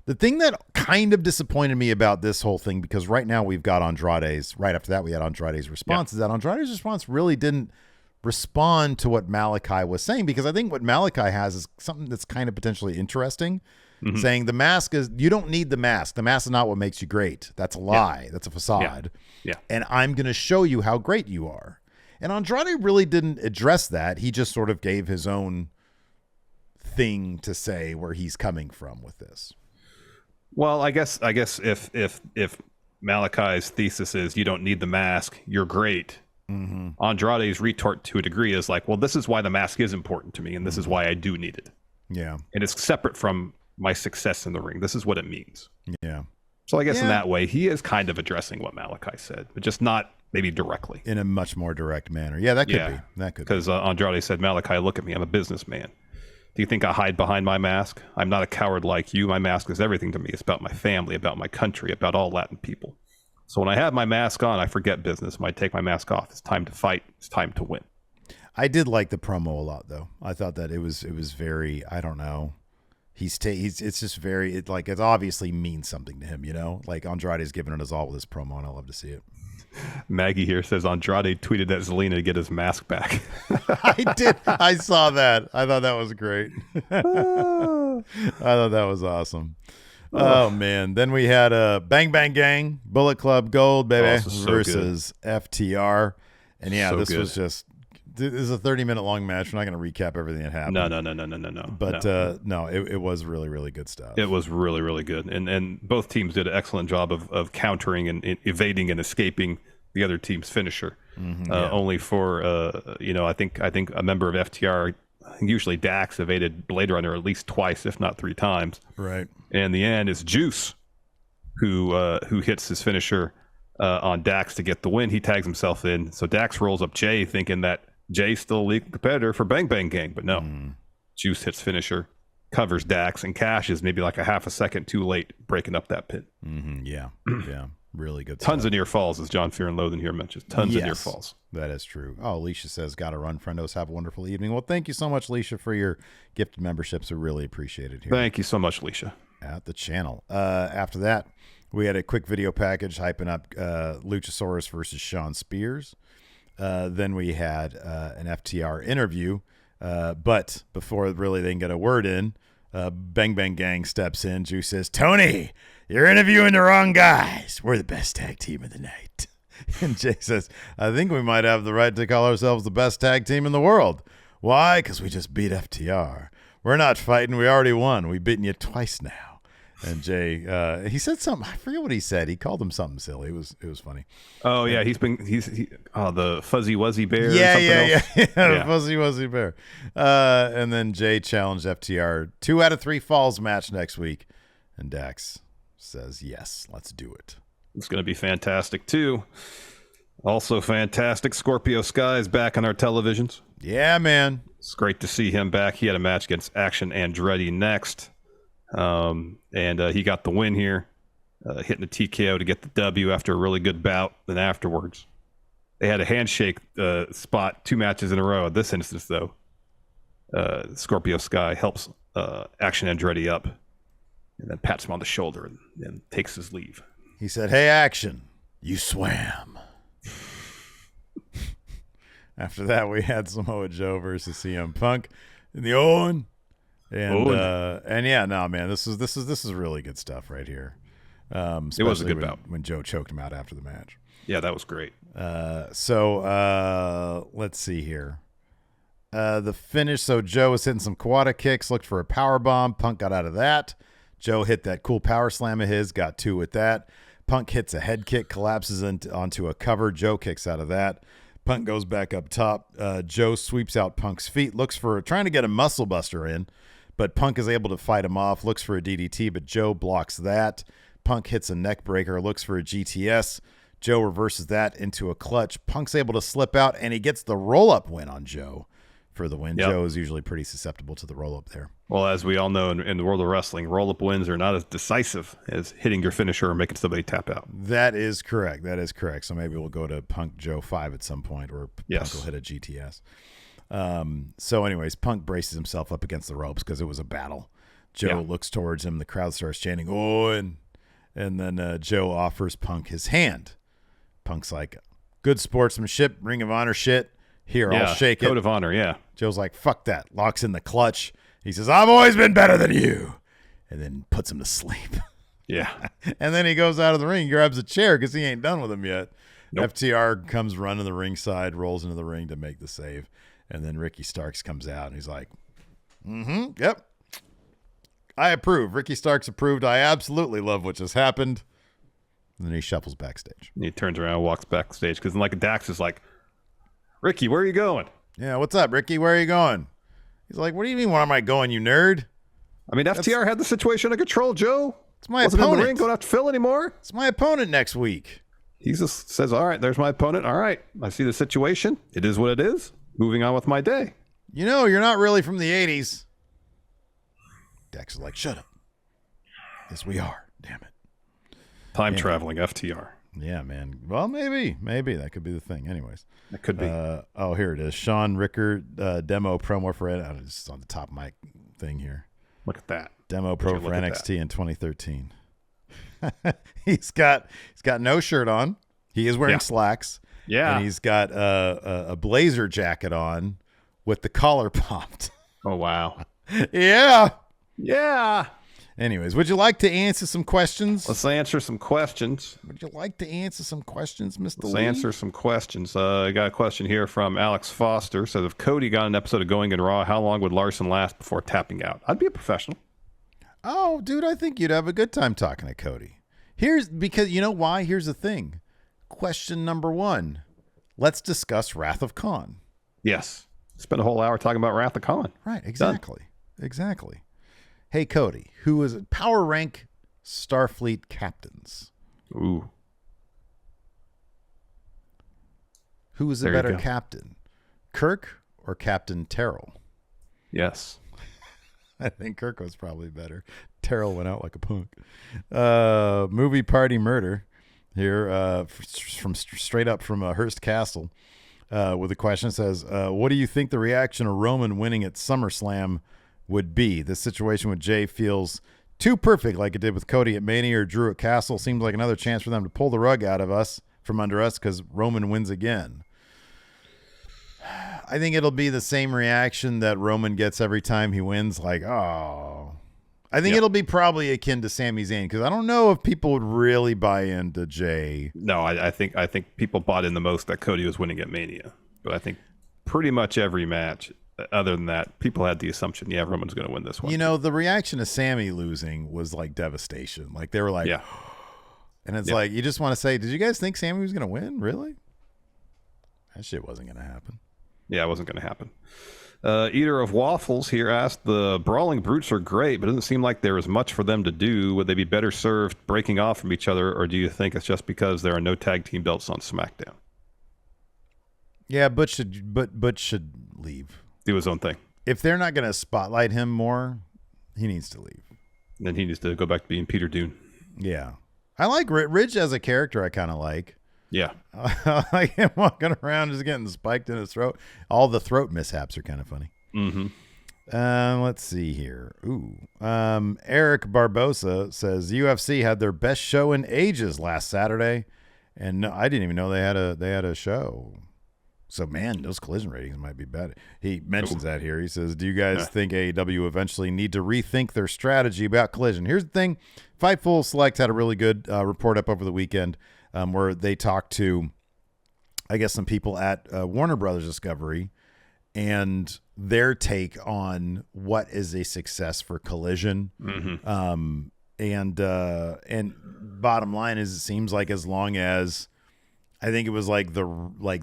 The thing that kind of disappointed me about this whole thing, because right now we've got Andrade's, right after that we had Andrade's response, is that Andrade's response really didn't respond to what Malachi was saying, because I think what Malachi has is something that's kind of potentially interesting. Mm-hmm. Saying the mask is, you don't need the mask. The mask is not what makes you great. That's a lie. Yeah. That's a facade. Yeah. And I'm going to show you how great you are. And Andrade really didn't address that. He just sort of gave his own thing to say where he's coming from with this. Well, I guess if Malachi's thesis is you don't need the mask, you're great. Mm-hmm. Andrade's retort to a degree is like, well, this is why the mask is important to me, and this is why I do need it. Yeah. And it's separate from my success in the ring. This is what it means. Yeah. So I guess in that way, he is kind of addressing what Malachi said, but just not maybe directly. In a much more direct manner. Yeah, that could be. That could be. Because Andrade said, Malachi, look at me. I'm a businessman. Do you think I hide behind my mask? I'm not a coward like you. My mask is everything to me. It's about my family, about my country, about all Latin people. So when I have my mask on, I forget business. When I take my mask off, it's time to fight. It's time to win. I did like the promo a lot, though. I thought that it was very, I don't know. It's just very, it obviously means something to him, you know? Like Andrade's giving it his all with this promo, and I love to see it. Maggie here says Andrade tweeted at Zelina to get his mask back. I did. I saw that. I thought that was great. I thought that was awesome. Oh, man. Then we had Bang Bang Gang, Bullet Club Gold, baby, versus FTR. And this was just. This is a 30-minute long match. We're not going to recap everything that happened. No. But it was really, really good stuff. It was really, really good. And both teams did an excellent job of countering and evading and escaping the other team's finisher. Only for, I think a member of FTR, usually Dax, evaded Blade Runner at least twice, if not 3 times. Right. And in the end, it's Juice who hits his finisher on Dax to get the win. He tags himself in. So Dax rolls up Jay thinking that Jay's still a legal competitor for Bang Bang Gang, but no. Juice hits finisher, covers Dax, and Cash is maybe like a half a second too late breaking up that pin. Yeah, really good Tons stuff. of near falls, as John Fear and Loathing here mentions. Tons of near falls. That is true. Oh, Alicia says, got to run, friendos. Have a wonderful evening. Well, thank you so much, Alicia, for your gifted memberships. We really appreciate it here. Thank you so much, Alicia. At the channel. After that, we had a quick video package hyping up Luchasaurus versus Sean Spears. Then we had an FTR interview. But before really they can get a word in, Bang Bang Gang steps in. Juice says, Tony, you're interviewing the wrong guys. We're the best tag team of the night. And Jay says, I think we might have the right to call ourselves the best tag team in the world. Why? Because we just beat FTR. We're not fighting. We already won. We've beaten you twice now. And Jay, he said something. I forget what he said. He called him something silly. It was funny. Oh yeah, he's the Fuzzy Wuzzy Bear. Yeah. Fuzzy Wuzzy Bear. And then Jay challenged FTR 2 out of 3 falls match next week, and Dax says yes, let's do it. It's going to be fantastic too. Also fantastic. Scorpio Sky is back on our televisions. Yeah, man. It's great to see him back. He had a match against Action Andretti next. And he got the win here, hitting a TKO to get the W after a really good bout. Then afterwards, they had a handshake spot 2 matches in a row. In this instance, though, Scorpio Sky helps Action Andretti up and then pats him on the shoulder and takes his leave. He said, hey, Action, you swam. After that, we had Samoa Joe versus CM Punk in the Owen. And yeah, no, man, this is really good stuff right here. It was a good bout when Joe choked him out after the match. Yeah, that was great. So let's see here. The finish. So Joe was hitting some Quada kicks, looked for a power bomb. Punk got out of that. Joe hit that cool power slam of his, got 2 with that. Punk hits a head kick, collapses onto a cover. Joe kicks out of that. Punk goes back up top. Joe sweeps out Punk's feet, trying to get a muscle buster in. But Punk is able to fight him off, looks for a DDT, but Joe blocks that. Punk hits a neck breaker, looks for a GTS. Joe reverses that into a clutch. Punk's able to slip out, and he gets the roll-up win on Joe for the win. Yep. Joe is usually pretty susceptible to the roll-up there. Well, as we all know in the world of wrestling, roll-up wins are not as decisive as hitting your finisher or making somebody tap out. That is correct. So maybe we'll go to Punk Joe 5 at some point, or Punk will hit a GTS. So anyways, Punk braces himself up against the ropes because it was a battle. Joe looks towards him. The crowd starts chanting, oh, and then Joe offers Punk his hand. Punk's like, good sportsmanship, Ring of Honor shit. Here, I'll shake it. Code of Honor, yeah. Joe's like, fuck that. Locks in the clutch. He says, I've always been better than you. And then puts him to sleep. Yeah. And then he goes out of the ring, grabs a chair because he ain't done with him yet. Nope. FTR comes running the ringside, rolls into the ring to make the save. And then Ricky Starks comes out, and he's like, yep. I approve. Ricky Starks approved. I absolutely love what just happened. And then he shuffles backstage. And he turns around and walks backstage because like Dax is like, Ricky, where are you going? Yeah, what's up, Ricky? Where are you going? He's like, what do you mean, where am I going, you nerd? I mean, FTR had the situation under control, Joe. It's my opponent. In the ring, don't have to fill anymore. It's my opponent next week. He just says, all right, there's my opponent. All right, I see the situation. It is what it is. Moving on with my day. You know, you're not really from the 80s. Dax is like, shut up. Yes, we are. Damn it. Time traveling FTR. Yeah, man. Well, maybe that could be the thing. Anyways, that could be. Here it is. Sean Rickard demo promo for it. It's just on the top of my thing here. Look at that Demo pro for NXT in 2013. He's got no shirt on. He is wearing slacks. Yeah, and he's got a blazer jacket on with the collar popped. Oh wow. Yeah. Yeah. Anyways, would you like to answer some questions? Let's answer some questions. Would you like to answer some questions, Mr. Let's Lee? answer some questions. I got a question here from Alex Foster. Says, if Cody got an episode of Going in Raw, how long would Larson last before tapping out? I'd be a professional. Oh, dude, I think you'd have a good time talking to Cody. Because you know why? Here's the thing. Question number 1. Let's discuss Wrath of Khan. Yes. Spend a whole hour talking about Wrath of Khan. Right, exactly. Done. Exactly. Hey, Cody, who is power rank Starfleet captains? Ooh. Who is a better captain, Kirk or Captain Terrell? Yes. I think Kirk was probably better. Terrell went out like a punk. Movie Party Murder here from straight up from Hearst Castle with a question. It says, what do you think the reaction of Roman winning at SummerSlam would be? This situation with Jay feels too perfect, like it did with Cody at Mania or Drew at Castle. Seems like another chance for them to pull the rug out of us from under us because Roman wins again. I think it'll be the same reaction that Roman gets every time he wins. Like, oh, I think it'll be probably akin to Sami Zayn because I don't know if people would really buy into Jay. No, I think people bought in the most that Cody was winning at Mania, but I think pretty much every match, other than that, people had the assumption, Roman's going to win this one. You know, the reaction to Sami losing was like devastation. Like they were like, and it's like you just want to say, did you guys think Sami was going to win? Really? That shit wasn't going to happen. Yeah, it wasn't going to happen. Eater of Waffles here asked, the Brawling Brutes are great, but it doesn't seem like there is much for them to do. Would they be better served breaking off from each other, or do you think it's just because there are no tag team belts on SmackDown? Yeah, Butch should leave. Do his own thing. If they're not going to spotlight him more, he needs to leave. Then he needs to go back to being Peter Dune. Yeah. I like Ridge as a character. I kind of like. Yeah. I like him walking around just getting spiked in his throat. All the throat mishaps are kind of funny. Mm-hmm. Let's see here. Eric Barbosa says UFC had their best show in ages last Saturday, and no, I didn't even know they had a show. So man, those Collision ratings might be better. He mentions that here. He says, "Do you guys think AEW eventually need to rethink their strategy about Collision?" Here's the thing: Fightful Select had a really good report up over the weekend where they talked to, I guess, some people at Warner Brothers Discovery and their take on what is a success for Collision. Mm-hmm. And bottom line is, it seems like as long as I think it was like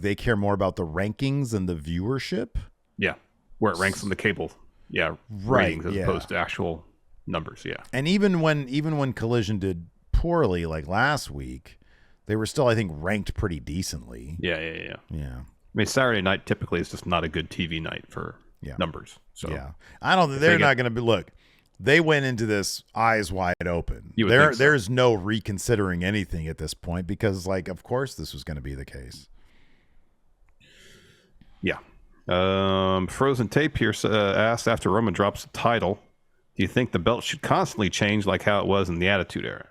they care more about the rankings and the viewership. Yeah, where it ranks on the cable. Yeah, ratings as opposed to actual numbers. Yeah, and even when Collision did poorly, like last week, they were still, I think, ranked pretty decently. Yeah. I mean, Saturday night typically is just not a good TV night for numbers. So I don't. They're not going to be. Look, they went into this eyes wide open. There's no reconsidering anything at this point because, like, of course, this was going to be the case. Yeah. Frozen Tape here asked, after Roman drops the title, do you think the belt should constantly change like how it was in the Attitude Era?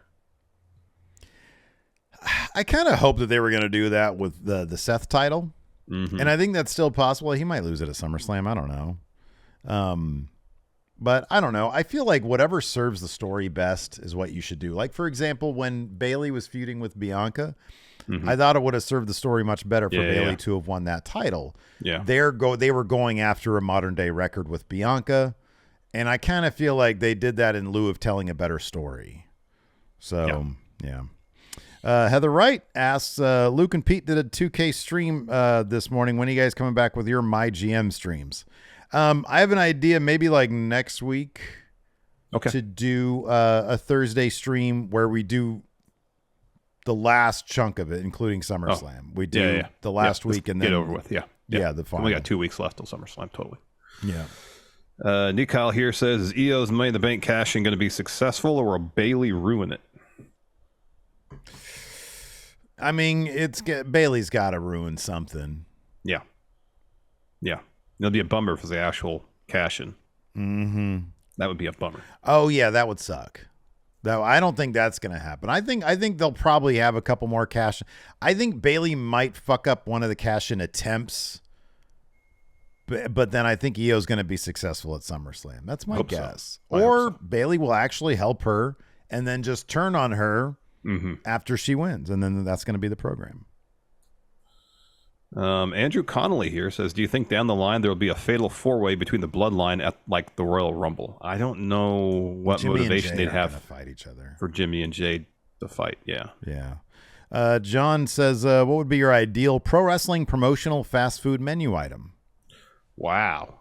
I kind of hope that they were going to do that with the Seth title. Mm-hmm. And I think that's still possible. He might lose it at SummerSlam. I don't know. But I don't know. I feel like whatever serves the story best is what you should do. Like, for example, when Bayley was feuding with Bianca, I thought it would have served the story much better for Bayley to have won that title. Yeah. They were going after a modern day record with Bianca. And I kind of feel like they did that in lieu of telling a better story. So, yeah. Heather Wright asks, Luke and Pete did a 2K stream this morning. When are you guys coming back with your My GM streams? I have an idea, maybe like next week, to do a Thursday stream where we do the last chunk of it, including SummerSlam. We do the last week and then get over with. The final. We got 2 weeks left till SummerSlam. Totally. Yeah. Nick Kyle here says, is EO's Money in the Bank cashing going to be successful, or will Bayley ruin it? I mean, Bayley's got to ruin something. Yeah. It'll be a bummer for the actual cash-in. Mm-hmm. That would be a bummer. Oh yeah, that would suck. Though I don't think that's going to happen. I think they'll probably have a couple more cash. I think Bayley might fuck up one of the cash-in attempts, But then I think Io's going to be successful at SummerSlam. That's my guess. So. Or Bayley will actually help her and then just turn on her after she wins. And then that's going to be the program. Andrew Connolly here says, do you think down the line there will be a fatal four-way between the Bloodline at like the Royal Rumble? I don't know what Jimmy motivation they'd have to fight each other. For Jimmy and Jay to fight. Yeah. John says, what would be your ideal pro wrestling promotional fast food menu item? Wow.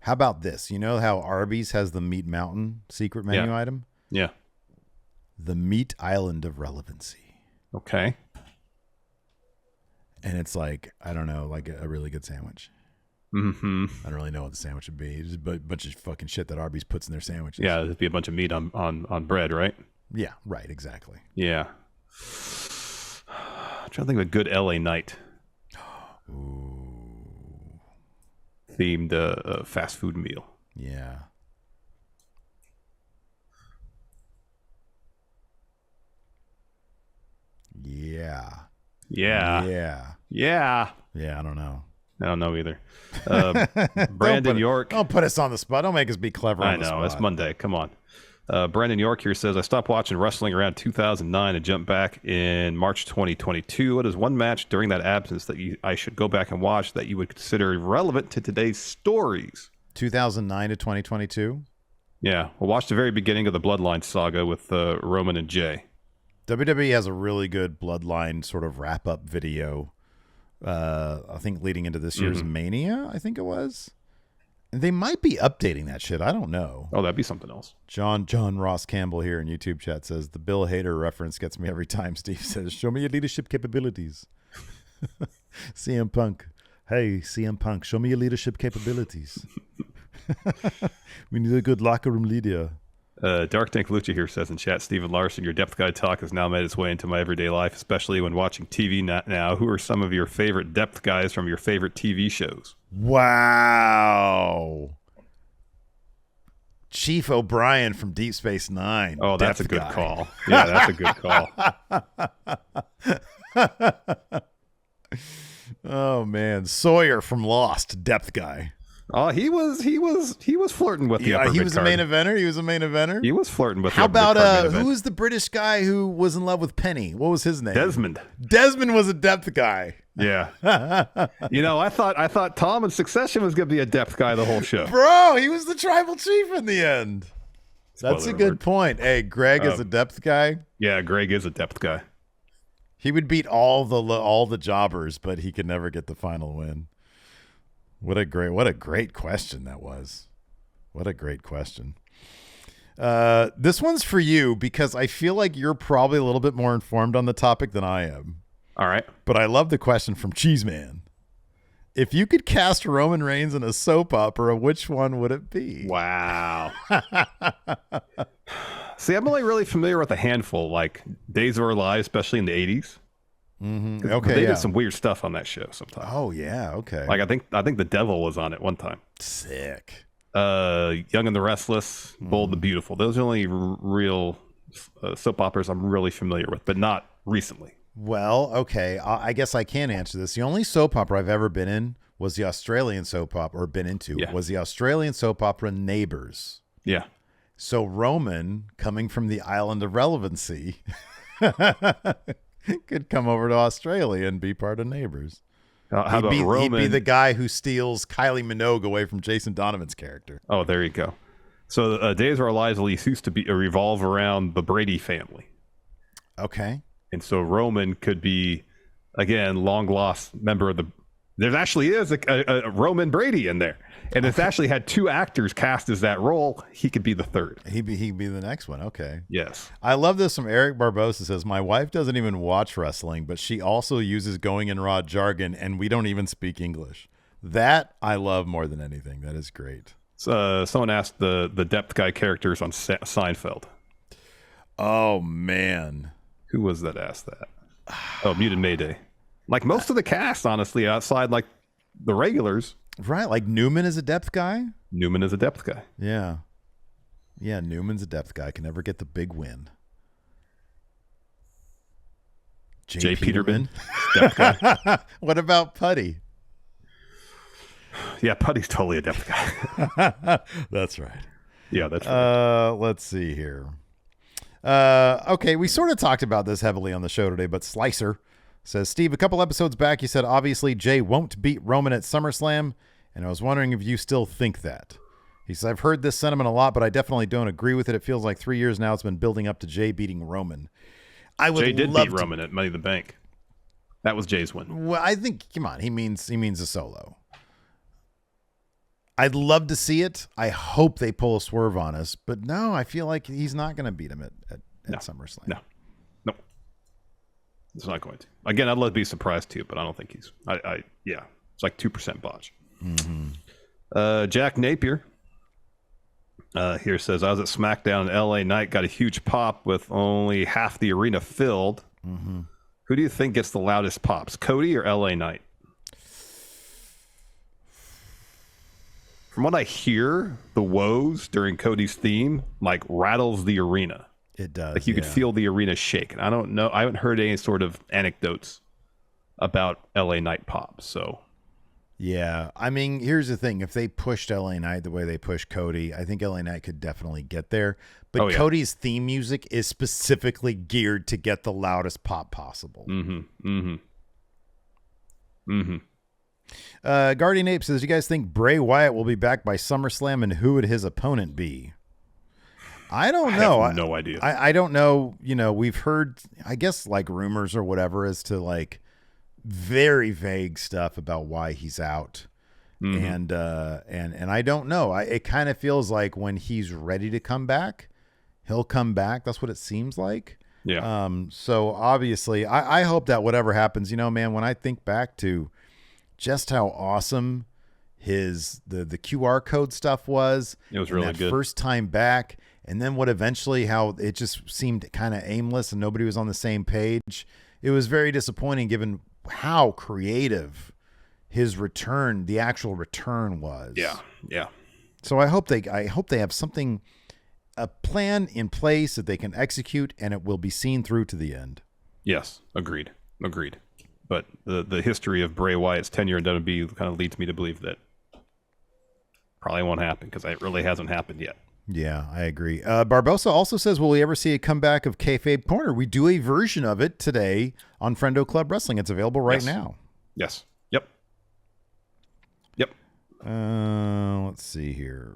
How about this? You know how Arby's has the Meat Mountain secret menu item? Yeah. The Meat Island of Relevancy. Okay. And it's like, I don't know, like a really good sandwich. Mm-hmm. I don't really know what the sandwich would be. It's just a bunch of fucking shit that Arby's puts in their sandwiches. Yeah, there'd be a bunch of meat on bread, right? Yeah, right, exactly. Yeah. I'm trying to think of a good LA night. Ooh. Themed fast food meal. Yeah. Yeah, I don't know. I don't know either. Brandon York. Don't put us on the spot. Don't make us be clever on the spot. I know. It's Monday. Come on. Brandon York here says, I stopped watching wrestling around 2009 and jumped back in March 2022. What is one match during that absence that I should go back and watch that you would consider relevant to today's stories? 2009 to 2022? Yeah. We'll watch the very beginning of the Bloodline saga with Roman and Jay. WWE has a really good Bloodline sort of wrap-up video, I think leading into this year's Mania, I think it was. And they might be updating that shit. I don't know. Oh, that'd be something else. John Ross Campbell here in YouTube chat says, the Bill Hader reference gets me every time. Steve says, show me your leadership capabilities. CM Punk. Hey, CM Punk, show me your leadership capabilities. We need a good locker room leader. Dark Tank Lucha here says in chat, Steven Larson, your depth guy talk has now made its way into my everyday life, especially when watching TV now. Who are some of your favorite depth guys from your favorite TV shows? Wow. Chief O'Brien from Deep Space Nine. Oh, that's a good call. Yeah, that's a good call. Oh, man. Sawyer from Lost, depth guy. Oh, he was flirting with the upper he was mid-card. a main eventer. He was a main eventer. He was flirting with. How the upper about mid-card who was the British guy who was in love with Penny? What was his name? Desmond. Desmond was a depth guy. Yeah. I thought Tom in Succession was going to be a depth guy the whole show. Bro, he was the tribal chief in the end. That's a good point. Hey, Greg is a depth guy. Yeah, Greg is a depth guy. He would beat all the jobbers, but he could never get the final win. What a great question that was. What a great question. This one's for you because I feel like you're probably a little bit more informed on the topic than I am. All right. But I love the question from Cheeseman. If you could cast Roman Reigns in a soap opera, which one would it be? Wow. See, I'm only really familiar with a handful, like Days of Our Lives, especially in the 80s. Mm-hmm. Okay, they did some weird stuff on that show sometimes. Oh yeah, okay. Like I think the Devil was on it one time. Sick. Young and the Restless, Bold and the Beautiful. Those are the only real soap operas I'm really familiar with, but not recently. Well, okay. I guess I can answer this. The only soap opera I've ever been in was the Australian soap opera, or been into, was the Australian soap opera Neighbours. Yeah. So Roman, coming from the island of relevancy, could come over to Australia and be part of Neighbours. How about Roman? He'd be the guy who steals Kylie Minogue away from Jason Donovan's character. Oh, there you go. So Days of Our Lives at least used to be revolve around the Brady family. Okay. And so Roman could be, again, long lost member of the. There actually is a Roman Brady in there, and it's actually had two actors cast as that role. He could be the third. He'd be the next one. Okay. Yes. I love this from Eric Barbosa. Says my wife doesn't even watch wrestling, but she also uses going in raw jargon, and we don't even speak English. That I love more than anything. That is great. Someone asked the depth guy characters on Seinfeld. Oh man. Who was that asked that? Oh, Muted Mayday. Like most of the cast, honestly, outside like the regulars. Right, like Newman is a depth guy? Newman is a depth guy. Yeah. Yeah, Newman's a depth guy. Can never get the big win. Jay Peterman. What about Putty? Yeah, Putty's totally a depth guy. That's right. Yeah, that's right. Let's see here. Okay, we sort of talked about this heavily on the show today, but Slicer says, Steve, a couple episodes back, you said obviously Jay won't beat Roman at SummerSlam, and I was wondering if you still think that. He says, I've heard this sentiment a lot, but I definitely don't agree with it. It feels like 3 years now it's been building up to Jay beating Roman. Jay did beat Roman at Money in the Bank. That was Jay's win. Well, I think, come on, he means a solo. I'd love to see it. I hope they pull a swerve on us, but no, I feel like he's not going to beat him at SummerSlam. No, it's not going to. Again, I'd love to be surprised too, but I don't think he's. Yeah, it's like 2% botch. Mm-hmm. Jack Napier here says, I was at Smackdown in LA night, got a huge pop with only half the arena filled. Mm-hmm. Who do you think gets the loudest pops, Cody or LA Knight? From what I hear, the woes during Cody's theme like rattles the arena. It does. Like you could feel the arena shake. And I don't know. I haven't heard any sort of anecdotes about LA Knight pop. So, yeah. I mean, here's the thing. If they pushed LA Knight the way they pushed Cody, I think LA Knight could definitely get there. But Cody's theme music is specifically geared to get the loudest pop possible. Guardian Ape says, you guys think Bray Wyatt will be back by SummerSlam, and who would his opponent be? I don't know. I have no idea. I don't know. You know, we've heard, I guess, like rumors or whatever as to like very vague stuff about why he's out. And I don't know. It kind of feels like when he's ready to come back, he'll come back. That's what it seems like. Yeah. So obviously I hope that whatever happens, you know, man, when I think back to just how awesome the QR code stuff was. It was really good. First time back, and then what eventually how it just seemed kind of aimless and nobody was on the same page. It was very disappointing given how creative his return, the actual return was. Yeah. So I hope they have something, a plan in place that they can execute, and it will be seen through to the end. Yes, agreed. But the history of Bray Wyatt's tenure in WWE kind of leads me to believe that probably won't happen because it really hasn't happened yet. Yeah, I agree. Barbosa also says, will we ever see a comeback of Kayfabe Corner? We do a version of it today on Friendo Club Wrestling. It's available right now. Yes. Yep. Let's see here.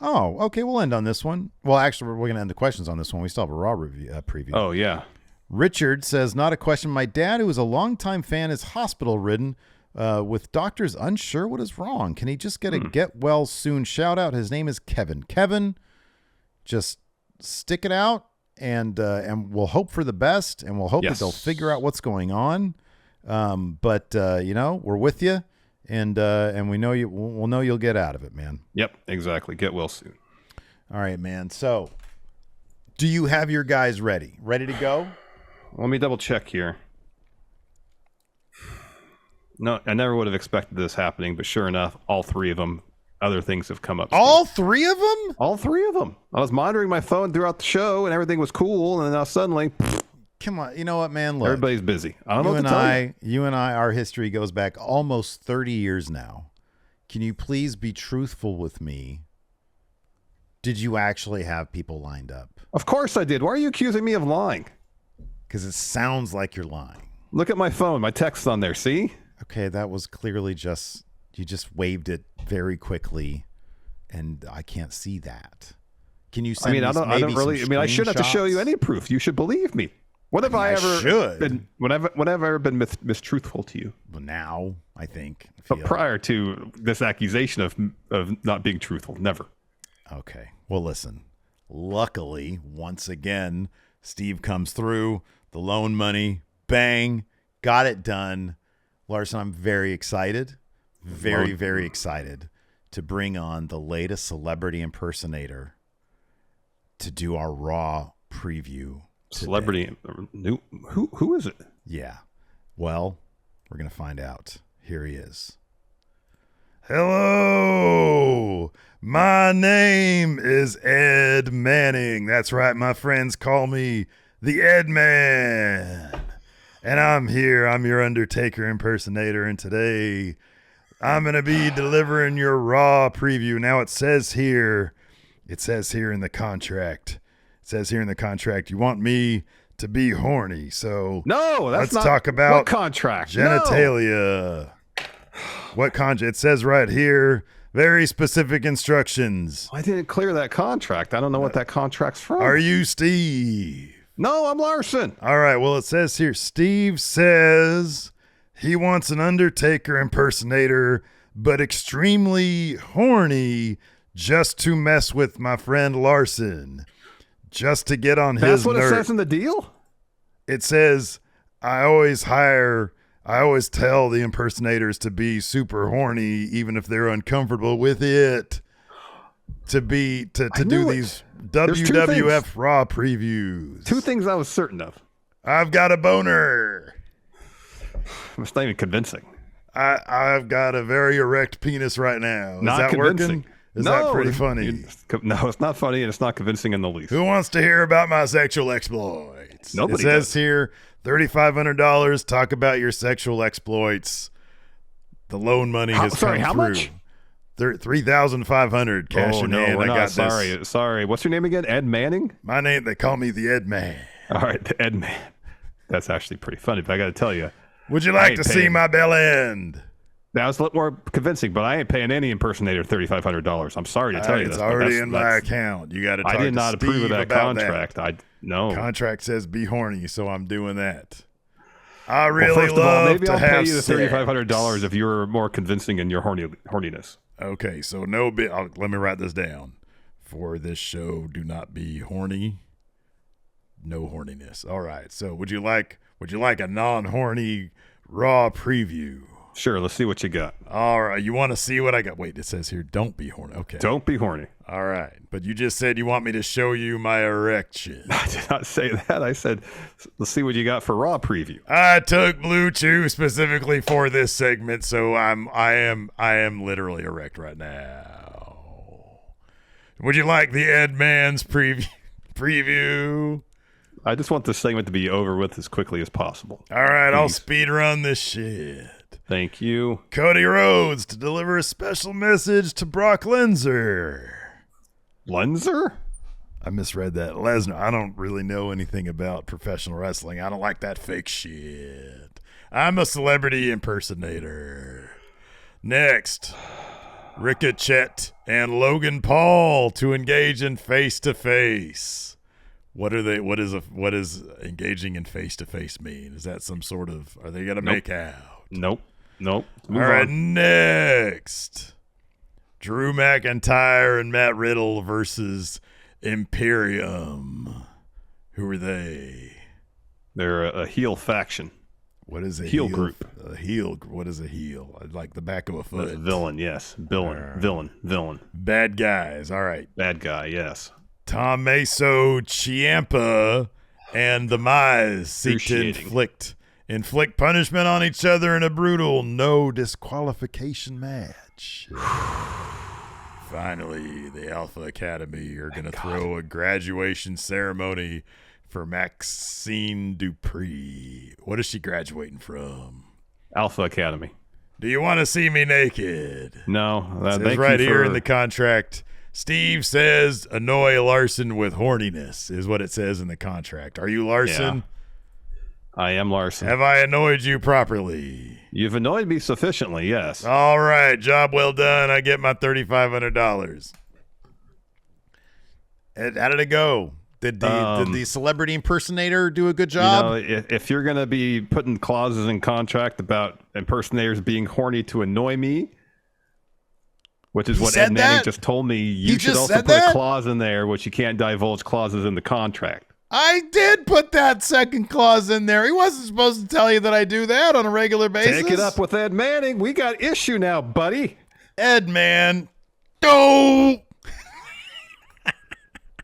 Okay. We'll end on this one. Well, actually, we're going to end the questions on this one. We still have a Raw review, preview. Oh, yeah. Richard says, not a question. My dad, who is a longtime fan, is hospital-ridden with doctors unsure what is wrong. Can he just get a get well soon shout out? His name is Kevin. Kevin, just stick it out, and we'll hope for the best, and we'll hope that they'll figure out what's going on. But we're with you. And we know we'll know you'll get out of it, man. Yep, exactly. Get well soon. All right, man. So, do you have your guys ready to go? Let me double check here. No, I never would have expected this happening, but sure enough, all three of them, other things have come up. All three of them? All three of them. I was monitoring my phone throughout the show, and everything was cool, and then now suddenly, come on, you know what, man? Look, everybody's busy. I don't know what to tell you. You and I, our history goes back almost 30 years now. Can you please be truthful with me? Did you actually have people lined up? Of course I did. Why are you accusing me of lying? Because it sounds like you're lying. Look at my phone. My text's on there. See? Okay, that was clearly you just waved it very quickly, and I can't see that. Can you send me I don't really. I mean, I shouldn't have to show you any proof. You should believe me. When have I ever been mistruthful to you? Well, now I think. But prior to this accusation of not being truthful, never. Okay. Well, listen. Luckily, once again, Steve comes through. The loan money, bang, got it done. Larson, I'm very excited, very, very excited to bring on the latest celebrity impersonator to do our Raw preview. Celebrity? Who is it? Yeah. Well, we're going to find out. Here he is. Hello. My name is Ed Manning. That's right. My friends call me the Ed Man. And I'm here. I'm your Undertaker impersonator. And today I'm going to be delivering your Raw preview. Now it says here in the contract, you want me to be horny. So no, let's talk about what contract? Genitalia. No. What contract? It says right here, very specific instructions. I didn't clear that contract. I don't know what that contract's from. Are you Steve? No, I'm Larson. All right. Well, it says here, Steve says he wants an Undertaker impersonator, but extremely horny, just to mess with my friend Larson, just to get on his nerve. That's what it says in the deal? It says, I always tell the impersonators to be super horny, even if they're uncomfortable with it, to do these WWF Raw previews. Two things I was certain of. I've got a boner. It's not even convincing. I've got a very erect penis right now. Is not that convincing. Working? Is that pretty funny? No, it's not funny, and it's not convincing in the least. Who wants to hear about my sexual exploits? Nobody It says here, $3,500. Talk about your sexual exploits. The loan money has come through. How much? $3,500 cash in hand. We're I not. got Sorry. What's your name again? Ed Manning? My name, they call me the Ed Man. All right, the Ed Man. That's actually pretty funny, but I got to tell you. Would you like to see my bell end? That was a little more convincing, but I ain't paying any impersonator $3,500. I'm sorry to tell you this. It's already in my account. You got to talk to I did not approve of that contract. No. Contract says be horny, so I'm doing that. I really love maybe to I'll have pay you the $3,500 if you're more convincing in your horniness. Okay, so let me write this down. For this show, do not be horny. No horniness. All right. So would you like a non-horny Raw preview? Sure, let's see what you got. All right, you want to see what I got? Wait, it says here, don't be horny. Okay. Don't be horny. All right, but you just said you want me to show you my erection. I did not say that. I said, let's see what you got for Raw preview. I took Blue Chew specifically for this segment, so I am literally erect right now. Would you like the Ed Man's preview? I just want this segment to be over with as quickly as possible. All right, I'll speed run this shit. Thank you. Cody Rhodes to deliver a special message to Brock Lesnar. Lesnar? I misread that. Lesnar. I don't really know anything about professional wrestling. I don't like that fake shit. I'm a celebrity impersonator. Next, Ricochet and Logan Paul to engage in face-to-face. What is engaging in face-to-face mean? Is that some sort of, are they going to make out? Nope. All right, next. Drew McIntyre and Matt Riddle versus Imperium. Who are they? They're a heel faction. What is a heel group? A heel. What is a heel? Like the back of a foot. A villain, yes. Villain. Bad guys. All right. Bad guy, yes. Tommaso Ciampa and The Miz seek to inflict punishment on each other in a brutal no disqualification match. Finally, the Alpha Academy are going to throw a graduation ceremony for Maxine Dupree. What is she graduating from? Alpha Academy. Do you want to see me naked? No. It says right here in the contract. Steve says annoy Larson with horniness is what it says in the contract. Are you Larson? Yeah. I am Larson. Have I annoyed you properly? You've annoyed me sufficiently, yes. All right. Job well done. I get my $3,500. How did it go? Did the celebrity impersonator do a good job? If you're going to be putting clauses in contract about impersonators being horny to annoy me, which is what Ed Manning just told me, you should also put a clause in there, which you can't divulge clauses in the contract. I did put that second clause in there. He wasn't supposed to tell you that I do that on a regular basis. Take it up with Ed Manning. We got issue now, buddy. Ed Man. No.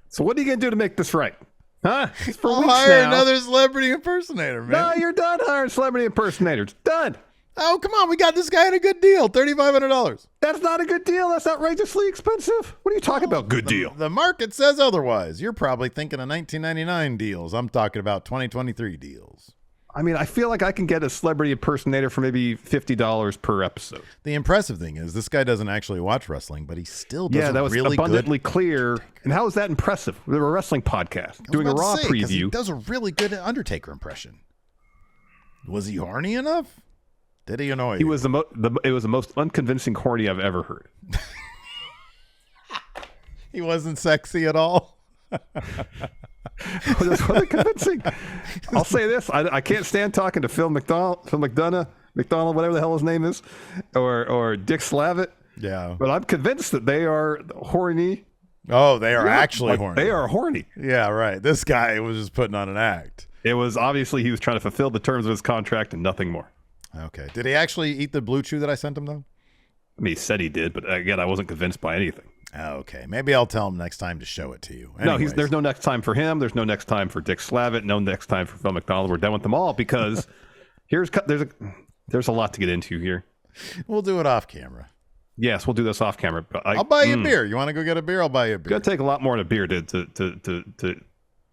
So what are you going to do to make this right? Huh? It's for I'll weeks hire now. another celebrity impersonator, man. No, you're done hiring celebrity impersonators. Done. Oh, come on. We got this guy at a good deal. $3,500. That's not a good deal. That's outrageously expensive. What are you talking about? Good deal. The market says otherwise. You're probably thinking of 1999 deals. I'm talking about 2023 deals. I mean, I feel like I can get a celebrity impersonator for maybe $50 per episode. The impressive thing is this guy doesn't actually watch wrestling, but he still does that was really abundantly clear. And how is that impressive? We're a wrestling podcast doing a Raw preview. He does a really good Undertaker impression. Was he horny enough? Did he annoy you? He was it was the most unconvincing horny I've ever heard. He wasn't sexy at all. This wasn't convincing. I'll say this: I can't stand talking to Phil McDonough, whatever the hell his name is, or Dick Slavitt. Yeah, but I'm convinced that they are horny. Oh, they are actually horny. They are horny. Yeah, right. This guy was just putting on an act. It was obviously he was trying to fulfill the terms of his contract and nothing more. Okay. Did he actually eat the Blue Chew that I sent him though? I mean, he said he did, but again, I wasn't convinced by anything. Okay, maybe I'll tell him next time to show it to you. Anyways. No, there's no next time for him. There's no next time for Dick Slavitt. No next time for Phil McDonald. We're done with them all because there's a lot to get into here. We'll do it off camera. Yes, we'll do this off camera. But I'll buy you a beer. You want to go get a beer? I'll buy you a beer. It's gonna take a lot more than a beer to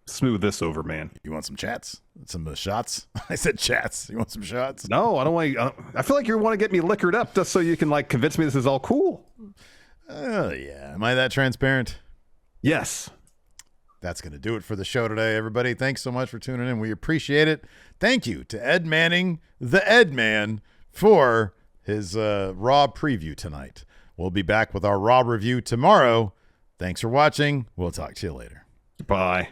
smooth this over, man. You want some chats? Some shots? I said chats. You want some shots? No, I don't want. I feel like you want to get me liquored up just so you can like convince me this is all cool. Oh, yeah. Am I that transparent? Yes. That's going to do it for the show today, everybody. Thanks so much for tuning in. We appreciate it. Thank you to Ed Manning, the Ed Man, for his Raw preview tonight. We'll be back with our Raw review tomorrow. Thanks for watching. We'll talk to you later. Bye.